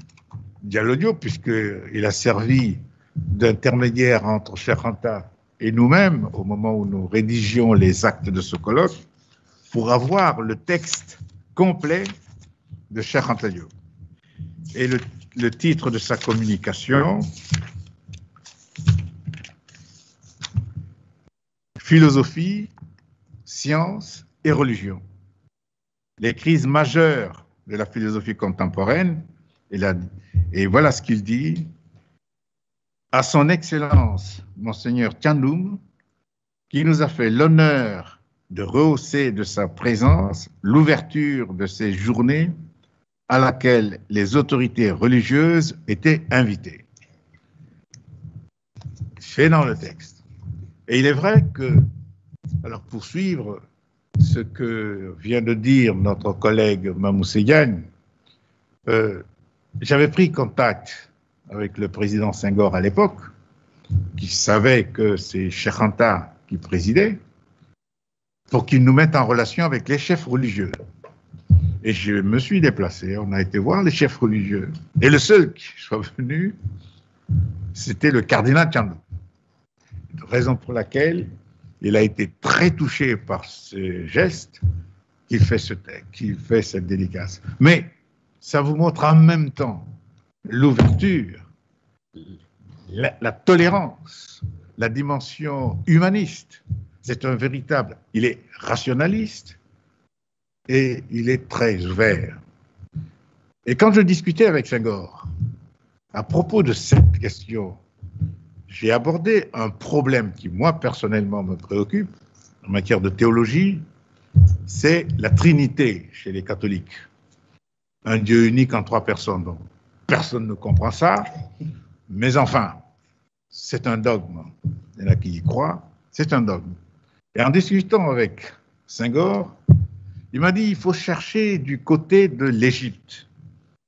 Diallo Diop, puisqu'il a servi d'intermédiaire entre Cheikh Anta et nous-mêmes, au moment où nous rédigions les actes de ce colloque, pour avoir le texte complet de Cheikh Anta Diop. Et le titre de sa communication, Philosophie, science et religion. Les crises majeures de la philosophie contemporaine, et voilà ce qu'il dit: à son Excellence, Monseigneur Thiandoum, qui nous a fait l'honneur de rehausser de sa présence l'ouverture de ces journées à laquelle les autorités religieuses étaient invitées. C'est dans le texte. Et il est vrai que, alors pour suivre ce que vient de dire notre collègue Mamoussé Diagne, j'avais pris contact avec le président Senghor à l'époque, qui savait que c'est Cheikh Anta qui présidait, pour qu'il nous mette en relation avec les chefs religieux. Et je me suis déplacé, on a été voir les chefs religieux. Et le seul qui soit venu, c'était le cardinal Thiandoum. Raison pour laquelle il a été très touché par ce geste qu'il fait cette dédicace. Mais ça vous montre en même temps l'ouverture, la tolérance, la dimension humaniste. C'est un véritable, il est rationaliste et il est très ouvert. Et quand je discutais avec Senghor à propos de cette question, j'ai abordé un problème qui, moi, personnellement, me préoccupe en matière de théologie, c'est la Trinité chez les catholiques. Un Dieu unique en 3 personnes. Donc, personne ne comprend ça, mais enfin, c'est un dogme. Il y en a qui y croient, c'est un dogme. Et en discutant avec Senghor, il m'a dit il faut chercher du côté de l'Égypte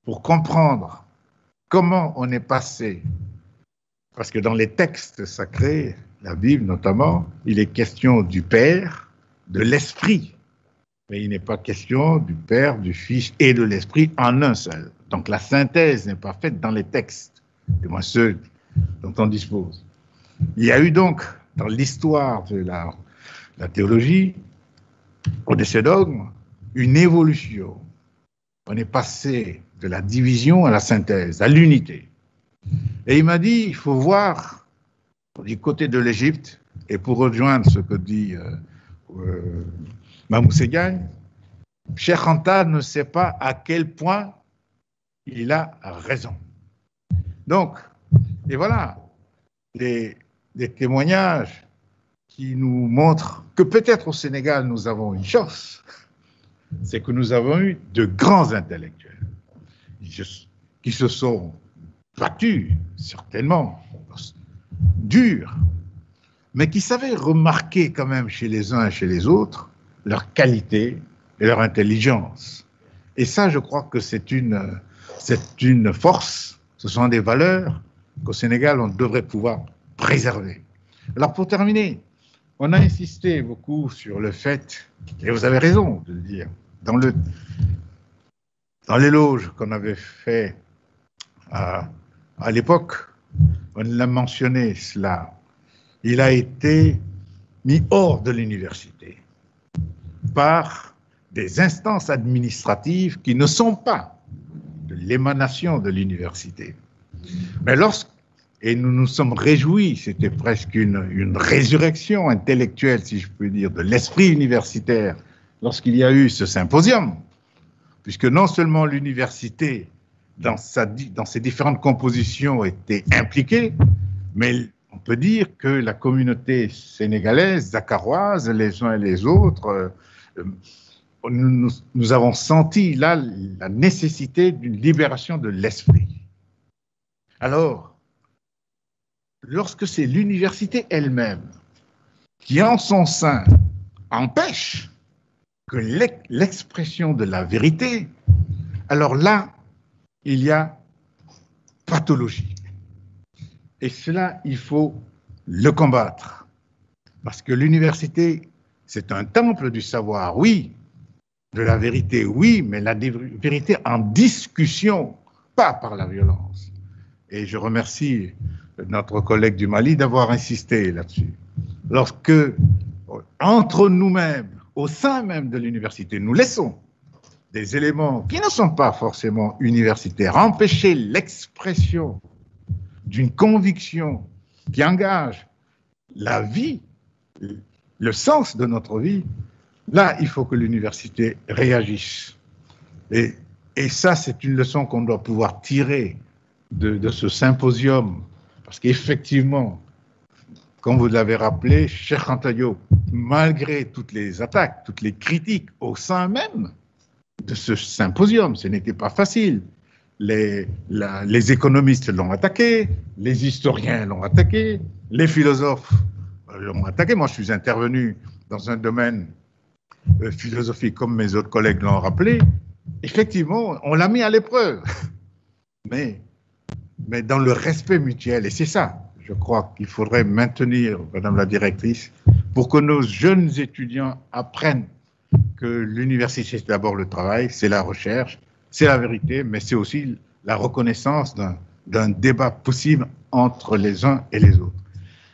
pour comprendre comment on est passé. Parce que dans les textes sacrés, la Bible notamment, il est question du Père, de l'Esprit. Mais il n'est pas question du Père, du Fils et de l'Esprit en un seul. Donc la synthèse n'est pas faite dans les textes, du moins ceux dont on dispose. Il y a eu donc, dans l'histoire de la théologie, ou de ces dogmes, une évolution. On est passé de la division à la synthèse, à l'unité. Et il m'a dit, il faut voir du côté de l'Égypte, et pour rejoindre ce que dit Mamoussé Diagne, Cheikh Anta ne sait pas à quel point il a raison. Donc, et voilà, des témoignages qui nous montrent que peut-être au Sénégal, nous avons une chance, c'est que nous avons eu de grands intellectuels qui se sont battus, certainement, durs, mais qui savaient remarquer quand même chez les uns et chez les autres leur qualité et leur intelligence. Et ça, je crois que c'est une force, ce sont des valeurs qu'au Sénégal, on devrait pouvoir préserver. Alors, pour terminer, on a insisté beaucoup sur le fait, et vous avez raison de le dire, dans l'éloge qu'on avait fait à l'époque, on l'a mentionné cela, il a été mis hors de l'université par des instances administratives qui ne sont pas de l'émanation de l'université. Mais et nous nous sommes réjouis, c'était presque une résurrection intellectuelle, si je peux dire, de l'esprit universitaire lorsqu'il y a eu ce symposium, puisque non seulement l'université, dans ses différentes compositions, était impliquée, mais on peut dire que la communauté sénégalaise, dakaroise, les uns et les autres, nous avons senti là la nécessité d'une libération de l'esprit. Alors, lorsque c'est l'université elle-même qui, en son sein, empêche que l'expression de la vérité, alors là, il y a pathologie. Et cela, il faut le combattre. Parce que l'université, c'est un temple du savoir, oui, de la vérité, oui, mais la vérité en discussion, pas par la violence. Et je remercie notre collègue du Mali d'avoir insisté là-dessus. Lorsque, entre nous-mêmes, au sein même de l'université, nous laissons des éléments qui ne sont pas forcément universitaires empêcher l'expression d'une conviction qui engage la vie, le sens de notre vie, là, il faut que l'université réagisse. Et ça, c'est une leçon qu'on doit pouvoir tirer de ce symposium, parce qu'effectivement, comme vous l'avez rappelé, Cheikh Anta Diop, malgré toutes les attaques, toutes les critiques au sein même de ce symposium, ce n'était pas facile. Les économistes l'ont attaqué, les historiens l'ont attaqué, les philosophes l'ont attaqué. Moi, je suis intervenu dans un domaine philosophique, comme mes autres collègues l'ont rappelé. Effectivement, on l'a mis à l'épreuve, mais dans le respect mutuel. Et c'est ça, je crois qu'il faudrait maintenir, Madame la directrice, pour que nos jeunes étudiants apprennent que l'université, c'est d'abord le travail, c'est la recherche, c'est la vérité, mais c'est aussi la reconnaissance d'un débat possible entre les uns et les autres.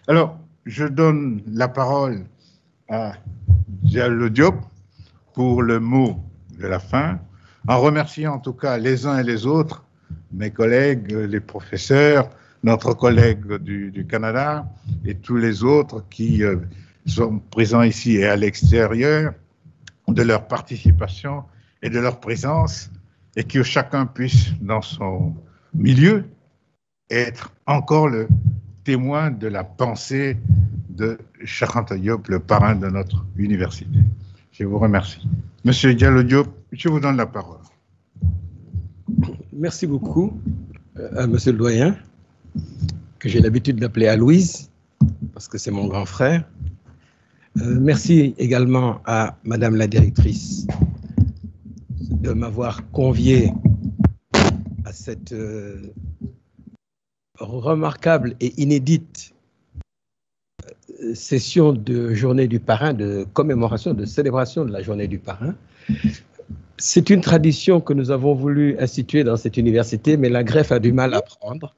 Alors, je donne la parole à Diallo Diop pour le mot de la fin, en remerciant en tout cas les uns et les autres, mes collègues, les professeurs, notre collègue du Canada et tous les autres qui sont présents ici et à l'extérieur, de leur participation et de leur présence, et que chacun puisse, dans son milieu, être encore le témoin de la pensée de Cheikh Anta Diop, le parrain de notre université. Je vous remercie. Monsieur Diallo Diop, je vous donne la parole. Merci beaucoup à monsieur le doyen, que j'ai l'habitude d'appeler Aloïse, parce que c'est mon grand frère. Merci également à madame la directrice de m'avoir convié à cette remarquable et inédite session de journée du parrain, de commémoration, de célébration de la journée du parrain. C'est une tradition que nous avons voulu instituer dans cette université, mais la greffe a du mal à prendre.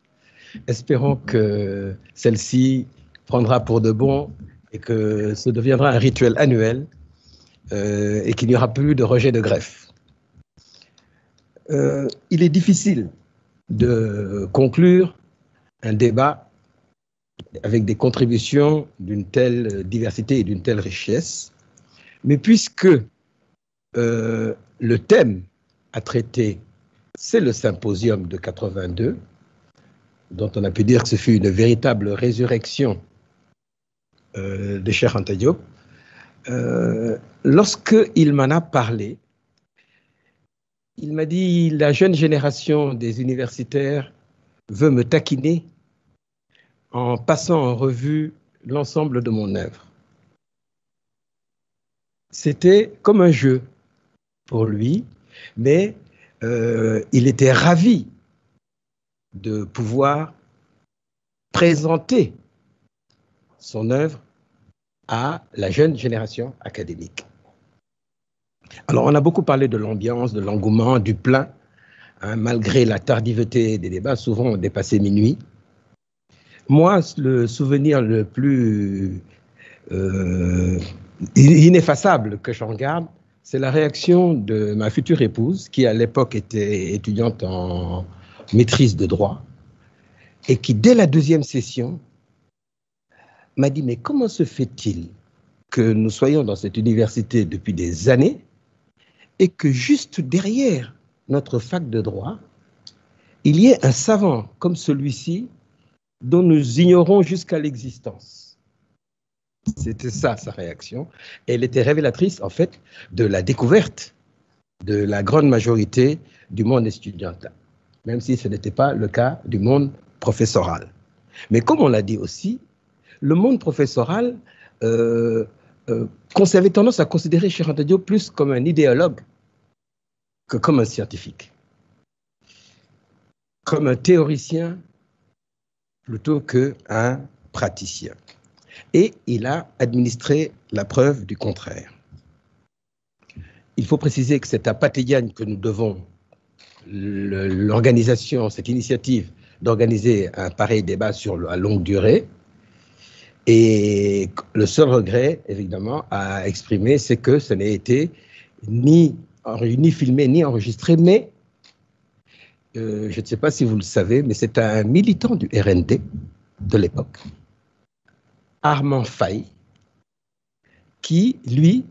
Espérons que celle-ci prendra pour de bon et que ce deviendra un rituel annuel et qu'il n'y aura plus de rejet de greffe. Il est difficile de conclure un débat avec des contributions d'une telle diversité et d'une telle richesse, mais puisque le thème à traiter, c'est le symposium de 82, dont on a pu dire que ce fut une véritable résurrection de Cheikh Anta Diop. Lorsqu'il m'en a parlé, il m'a dit « La jeune génération des universitaires veut me taquiner en passant en revue l'ensemble de mon œuvre. » C'était comme un jeu pour lui, mais il était ravi de pouvoir présenter son œuvre à la jeune génération académique. Alors, on a beaucoup parlé de l'ambiance, de l'engouement, du plein, hein, malgré la tardiveté des débats, souvent on dépassait minuit. Moi, le souvenir le plus ineffaçable que je regarde, c'est la réaction de ma future épouse, qui à l'époque était étudiante en maîtrise de droit, et qui, dès la deuxième session, m'a dit, mais comment se fait-il que nous soyons dans cette université depuis des années et que juste derrière notre fac de droit, il y ait un savant comme celui-ci dont nous ignorons jusqu'à l'existence. C'était ça, sa réaction. Et elle était révélatrice, en fait, de la découverte de la grande majorité du monde estudiantin, même si ce n'était pas le cas du monde professoral. Mais comme on l'a dit aussi, le monde professoral avait tendance à considérer Cheikh Anta Diop plus comme un idéologue que comme un scientifique, comme un théoricien plutôt qu'un praticien. Et il a administré la preuve du contraire. Il faut préciser que c'est à Pathé Diagne que nous devons l'organisation, cette initiative d'organiser un pareil débat sur à longue durée. Et le seul regret, évidemment, à exprimer, c'est que ce n'ait été ni filmé, ni enregistré, mais je ne sais pas si vous le savez, mais c'est un militant du RND de l'époque, Armand Faye, qui, lui,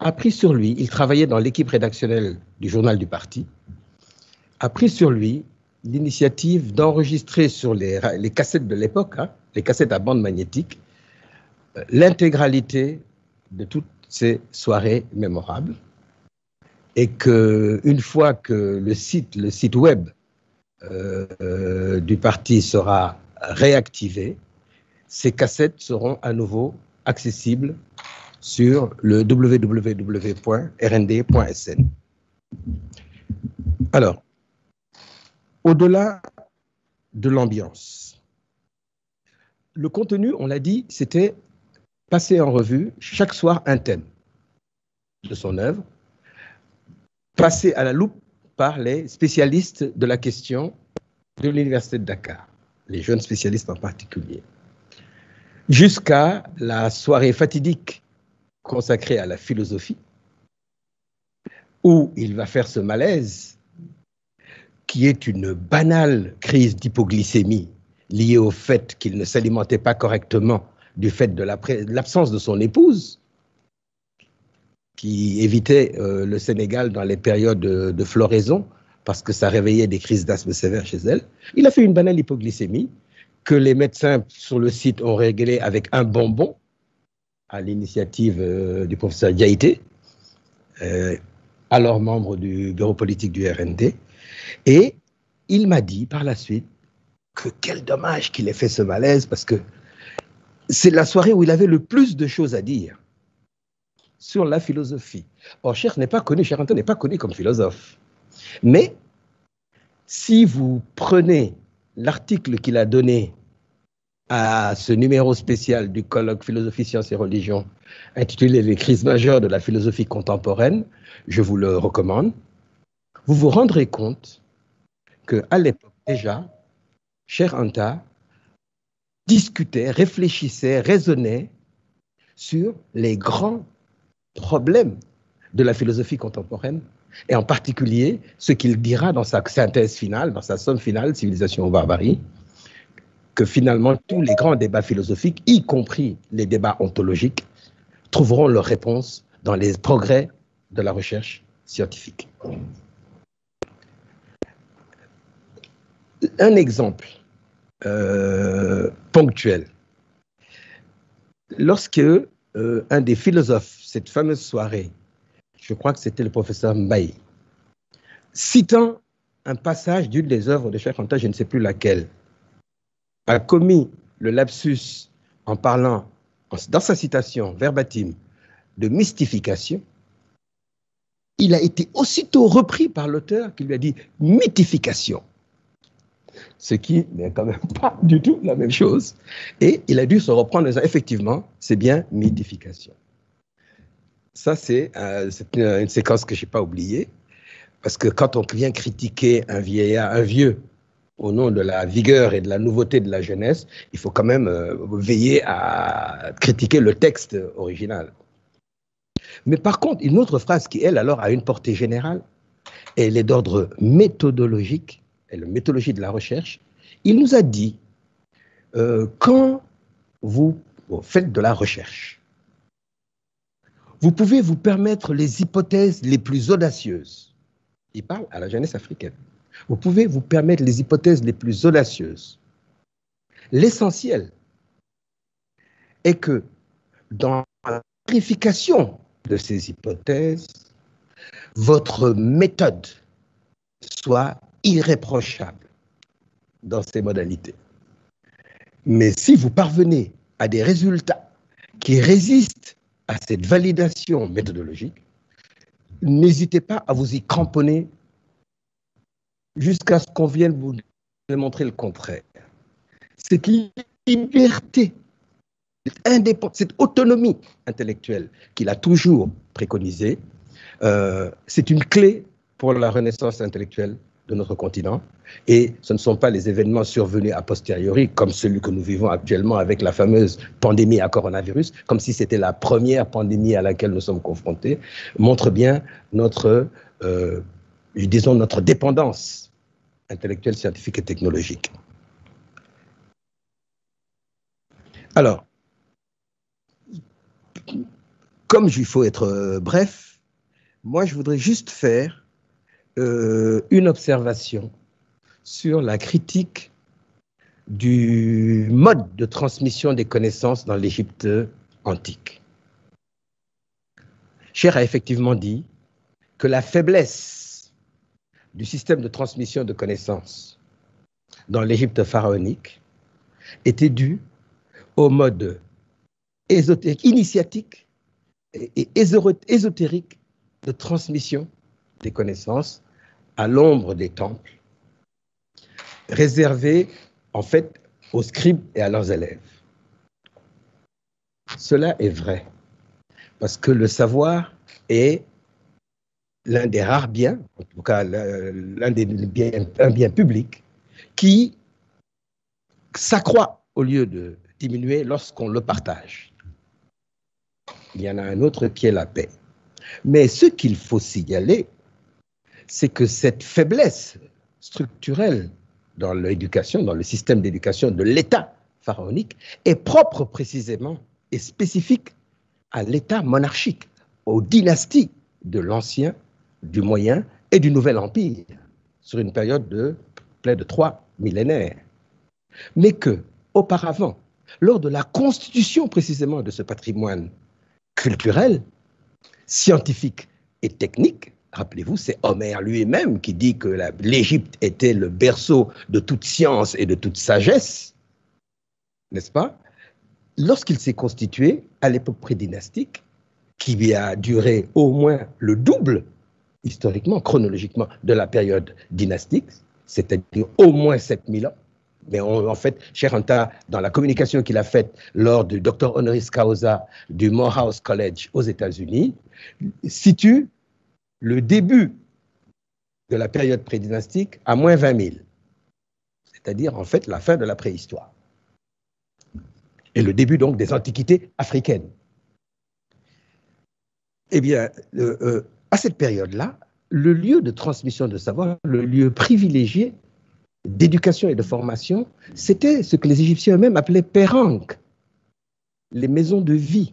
a pris sur lui, il travaillait dans l'équipe rédactionnelle du journal du parti, a pris sur lui l'initiative d'enregistrer sur les cassettes de l'époque, hein, les cassettes à bande magnétique, l'intégralité de toutes ces soirées mémorables, et qu'une fois que le site web du parti sera réactivé, ces cassettes seront à nouveau accessibles sur le www.rnd.sn. Alors, au-delà de l'ambiance, le contenu, on l'a dit, c'était passer en revue chaque soir un thème de son œuvre, passé à la loupe par les spécialistes de la question de l'Université de Dakar, les jeunes spécialistes en particulier, jusqu'à la soirée fatidique consacrée à la philosophie, où il va faire ce malaise, qui est une banale crise d'hypoglycémie liée au fait qu'il ne s'alimentait pas correctement du fait de l'absence de son épouse, qui évitait le Sénégal dans les périodes de floraison, parce que ça réveillait des crises d'asthme sévères chez elle. Il a fait une banale hypoglycémie que les médecins sur le site ont réglé avec un bonbon, à l'initiative du professeur Diaïté, alors membre du bureau politique du RND. Et il m'a dit par la suite que quel dommage qu'il ait fait ce malaise, parce que c'est la soirée où il avait le plus de choses à dire sur la philosophie. Or, Cheikh Anta n'est pas connu comme philosophe. Mais si vous prenez l'article qu'il a donné à ce numéro spécial du colloque Philosophie, Sciences et Religion, intitulé « Les crises majeures de la philosophie contemporaine », je vous le recommande, vous vous rendrez compte qu'à l'époque déjà, Cheikh Anta discutait, réfléchissait, raisonnait sur les grands problèmes de la philosophie contemporaine, et en particulier ce qu'il dira dans sa synthèse finale, dans sa somme finale, Civilisation ou barbarie, que finalement tous les grands débats philosophiques, y compris les débats ontologiques, trouveront leur réponse dans les progrès de la recherche scientifique. Un exemple ponctuel. Lorsque un des philosophes, cette fameuse soirée, je crois que c'était le professeur Mbaye, citant un passage d'une des œuvres de Cheikh Anta, je ne sais plus laquelle, a commis le lapsus en parlant, dans sa citation verbatim, de mystification, il a été aussitôt repris par l'auteur qui lui a dit mythification. Ce qui n'est quand même pas du tout la même chose. Et il a dû se reprendre en disant, effectivement, c'est bien mythification. Ça, c'est une séquence que je n'ai pas oubliée, parce que quand on vient critiquer un vieillard, un vieux, au nom de la vigueur et de la nouveauté de la jeunesse, il faut quand même veiller à critiquer le texte original. Mais par contre, une autre phrase qui, elle, alors, a une portée générale, elle est d'ordre méthodologique, et la méthodologie de la recherche. Il nous a dit, quand vous faites de la recherche, vous pouvez vous permettre les hypothèses les plus audacieuses. Il parle à la jeunesse africaine. Vous pouvez vous permettre les hypothèses les plus audacieuses. L'essentiel est que dans la vérification de ces hypothèses, votre méthode soit irréprochable dans ses modalités. Mais si vous parvenez à des résultats qui résistent à cette validation méthodologique, n'hésitez pas à vous y cramponner jusqu'à ce qu'on vienne vous démontrer le contraire. Cette liberté, cette autonomie intellectuelle qu'il a toujours préconisée, c'est une clé pour la renaissance intellectuelle de notre continent. Et ce ne sont pas les événements survenus a posteriori, comme celui que nous vivons actuellement avec la fameuse pandémie à coronavirus, comme si c'était la première pandémie à laquelle nous sommes confrontés, montre bien notre, disons, notre dépendance intellectuelle, scientifique et technologique. Alors, comme il faut être bref, moi je voudrais juste faire une observation sur la critique du mode de transmission des connaissances dans l'Égypte antique. Cher a effectivement dit que la faiblesse du système de transmission de connaissances dans l'Égypte pharaonique était due au mode ésotérique, initiatique et ésotérique de transmission des connaissances à l'ombre des temples, réservés en fait aux scribes et à leurs élèves. Cela est vrai, parce que le savoir est l'un des rares biens, en tout cas un bien public, qui s'accroît au lieu de diminuer lorsqu'on le partage. Il y en a un autre qui est la paix. Mais ce qu'il faut signaler, c'est que cette faiblesse structurelle dans l'éducation, dans le système d'éducation de l'État pharaonique, est propre précisément et spécifique à l'État monarchique, aux dynasties de l'Ancien, du Moyen et du Nouvel Empire, sur une période de près de 3 millénaires. Mais que, auparavant, lors de la constitution précisément de ce patrimoine culturel, scientifique et technique, rappelez-vous, c'est Homère lui-même qui dit que l'Égypte était le berceau de toute science et de toute sagesse, n'est-ce pas? Lorsqu'il s'est constitué à l'époque prédynastique, qui a duré au moins le double, historiquement, chronologiquement, de la période dynastique, c'est-à-dire au moins 7000 ans, mais en fait, Cheikh Anta, dans la communication qu'il a faite lors du Dr honoris causa du Morehouse College aux États-Unis, situe le début de la période prédynastique à moins 20 000, c'est-à-dire en fait la fin de la préhistoire, et le début donc des antiquités africaines. Eh bien, à cette période-là, le lieu de transmission de savoir, le lieu privilégié d'éducation et de formation, c'était ce que les Égyptiens eux-mêmes appelaient péranques, les maisons de vie,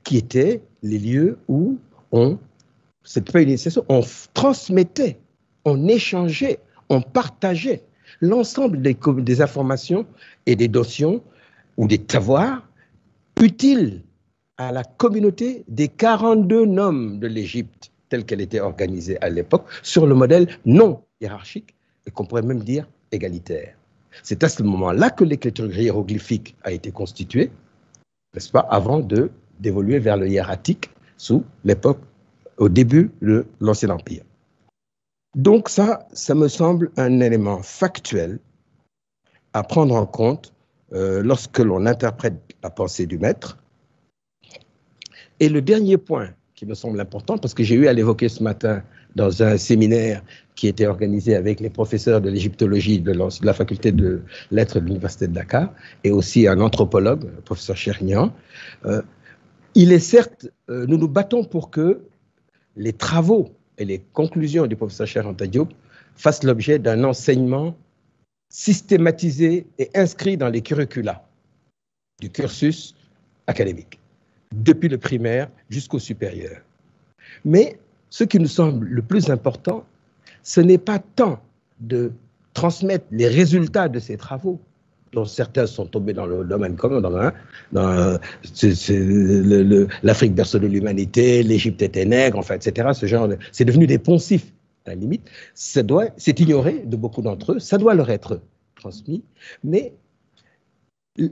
qui étaient les lieux où c'était pas une initiation, on transmettait, on échangeait, on partageait l'ensemble des informations et des notions ou des savoirs utiles à la communauté des 42 noms de l'Égypte, telle qu'elle était organisée à l'époque, sur le modèle non hiérarchique, et qu'on pourrait même dire égalitaire. C'est à ce moment-là que l'écriture hiéroglyphique a été constituée, n'est-ce pas, avant d'évoluer vers le hiératique sous l'époque, au début de l'Ancien Empire. Donc ça me semble un élément factuel à prendre en compte lorsque l'on interprète la pensée du maître. Et le dernier point qui me semble important, parce que j'ai eu à l'évoquer ce matin dans un séminaire qui était organisé avec les professeurs de l'égyptologie de la faculté de lettres de l'Université de Dakar, et aussi un anthropologue, le professeur Chernian. Il est certes, nous nous battons pour que les travaux et les conclusions du professeur Cheikh Anta Diop fassent l'objet d'un enseignement systématisé et inscrit dans les curricula du cursus académique, depuis le primaire jusqu'au supérieur. Mais ce qui nous semble le plus important, ce n'est pas tant de transmettre les résultats de ces travaux, dont certains sont tombés dans le domaine commun, l'Afrique berceau de l'humanité, l'Égypte était nègre, enfin, etc. C'est devenu des poncifs, à la limite. C'est ignoré de beaucoup d'entre eux, ça doit leur être transmis, mais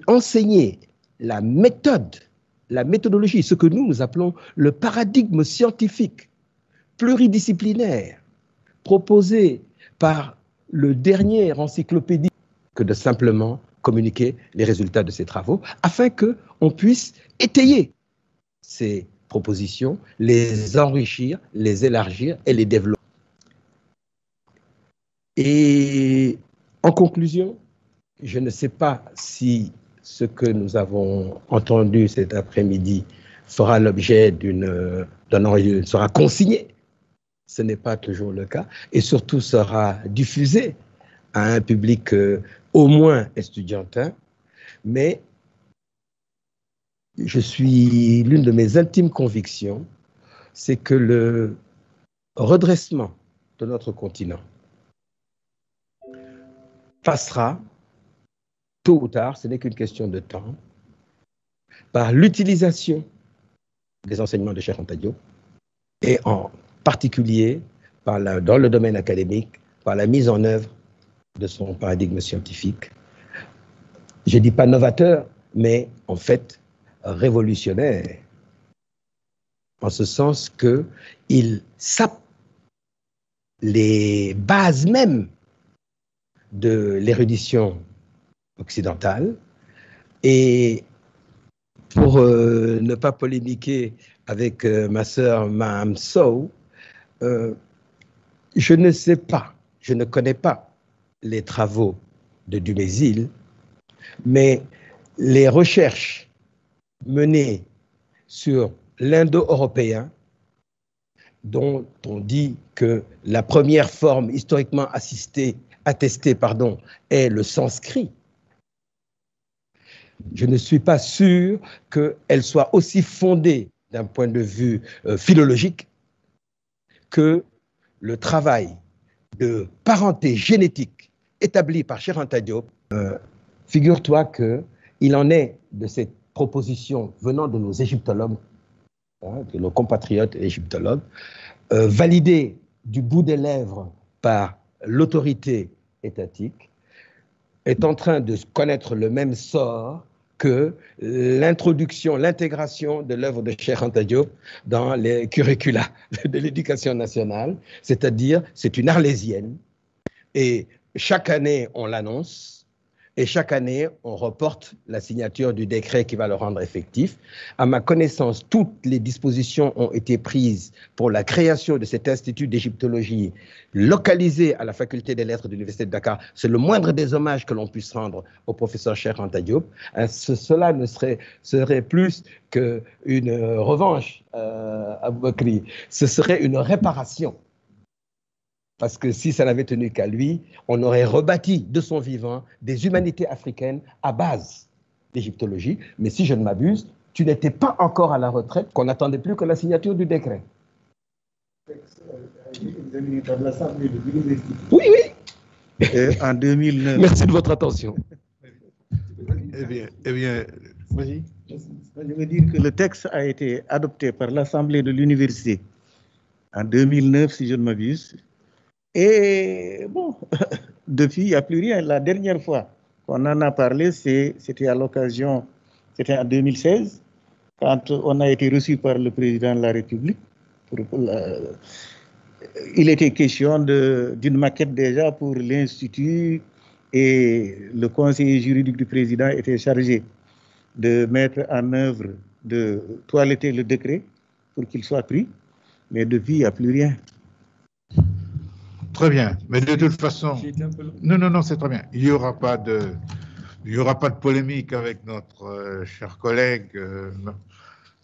enseigner la méthode, la méthodologie, ce que nous appelons le paradigme scientifique pluridisciplinaire proposé par le dernier encyclopédie, que de simplement communiquer les résultats de ces travaux, afin qu'on puisse étayer ces propositions, les enrichir, les élargir et les développer. Et en conclusion, je ne sais pas si ce que nous avons entendu cet après-midi fera l'objet sera consigné. Ce n'est pas toujours le cas, et surtout sera diffusé à un public au moins estudiantin, mais l'une de mes intimes convictions, c'est que le redressement de notre continent passera, tôt ou tard, ce n'est qu'une question de temps, par l'utilisation des enseignements de Cheikh Anta Diop, et en particulier dans le domaine académique, par la mise en œuvre de son paradigme scientifique. Je ne dis pas novateur, mais en fait révolutionnaire, en ce sens qu'il sape les bases même de l'érudition occidentale. Et pour ne pas polémiquer avec ma sœur Maham Sow, je ne sais pas, je ne connais pas les travaux de Dumézil, mais les recherches menées sur l'indo-européen, dont on dit que la première forme historiquement attestée, est le sanskrit, je ne suis pas sûr qu'elle soit aussi fondée d'un point de vue philologique que le travail de parenté génétique établi par Cheikh Anta Diop. Figure-toi qu'il en est de cette proposition venant de nos égyptologues, de nos compatriotes égyptologues, validée du bout des lèvres par l'autorité étatique, est en train de connaître le même sort que l'introduction, l'intégration de l'œuvre de Cheikh Anta Diop dans les curricula de l'éducation nationale, c'est-à-dire c'est une arlésienne, et chaque année on l'annonce, et chaque année on reporte la signature du décret qui va le rendre effectif. À ma connaissance, toutes les dispositions ont été prises pour la création de cet institut d'égyptologie localisé à la faculté des lettres de l'Université de Dakar. C'est le moindre des hommages que l'on puisse rendre au professeur Cheikh Anta Diop. Cela ne serait plus qu'une revanche, Aboubakri. Ce serait une réparation. Parce que si ça n'avait tenu qu'à lui, on aurait rebâti de son vivant des humanités africaines à base d'égyptologie. Mais si je ne m'abuse, tu n'étais pas encore à la retraite, qu'on n'attendait plus que la signature du décret. Oui, oui. En 2009. Merci de votre attention. Eh bien, vas-y. Je veux dire que le texte a été adopté par l'Assemblée de l'université en 2009, si je ne m'abuse. Et bon, depuis, il n'y a plus rien. La dernière fois qu'on en a parlé, c'était à l'occasion, c'était en 2016, quand on a été reçu par le président de la République. Il était question d'une maquette déjà pour l'Institut, et le conseiller juridique du président était chargé de mettre en œuvre, de toiletter le décret pour qu'il soit pris. Mais depuis, il n'y a plus rien. très bien. Mais de toute façon, non, c'est très bien. Il n'y aura pas de polémique avec notre cher collègue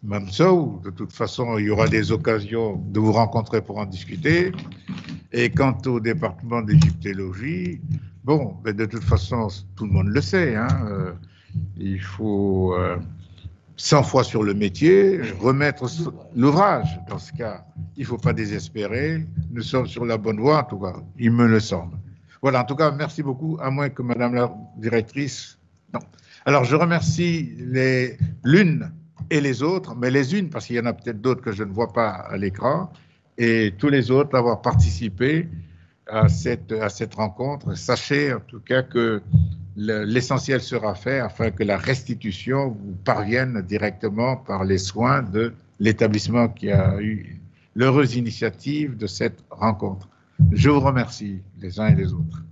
Mamsou. De toute façon, il y aura des occasions de vous rencontrer pour en discuter. Et quant au département d'égyptologie, bon, ben de toute façon, tout le monde le sait, hein, il faut 100 fois sur le métier, remettre l'ouvrage. Dans ce cas, il ne faut pas désespérer. Nous sommes sur la bonne voie, en tout cas, il me le semble. Voilà, en tout cas, merci beaucoup, à moins que Madame la directrice... Non. Alors, je remercie l'une et les autres, mais les unes, parce qu'il y en a peut-être d'autres que je ne vois pas à l'écran, et tous les autres d'avoir participé à cette rencontre. Sachez en tout cas que l'essentiel sera fait afin que la restitution vous parvienne directement par les soins de l'établissement qui a eu l'heureuse initiative de cette rencontre. Je vous remercie les uns et les autres.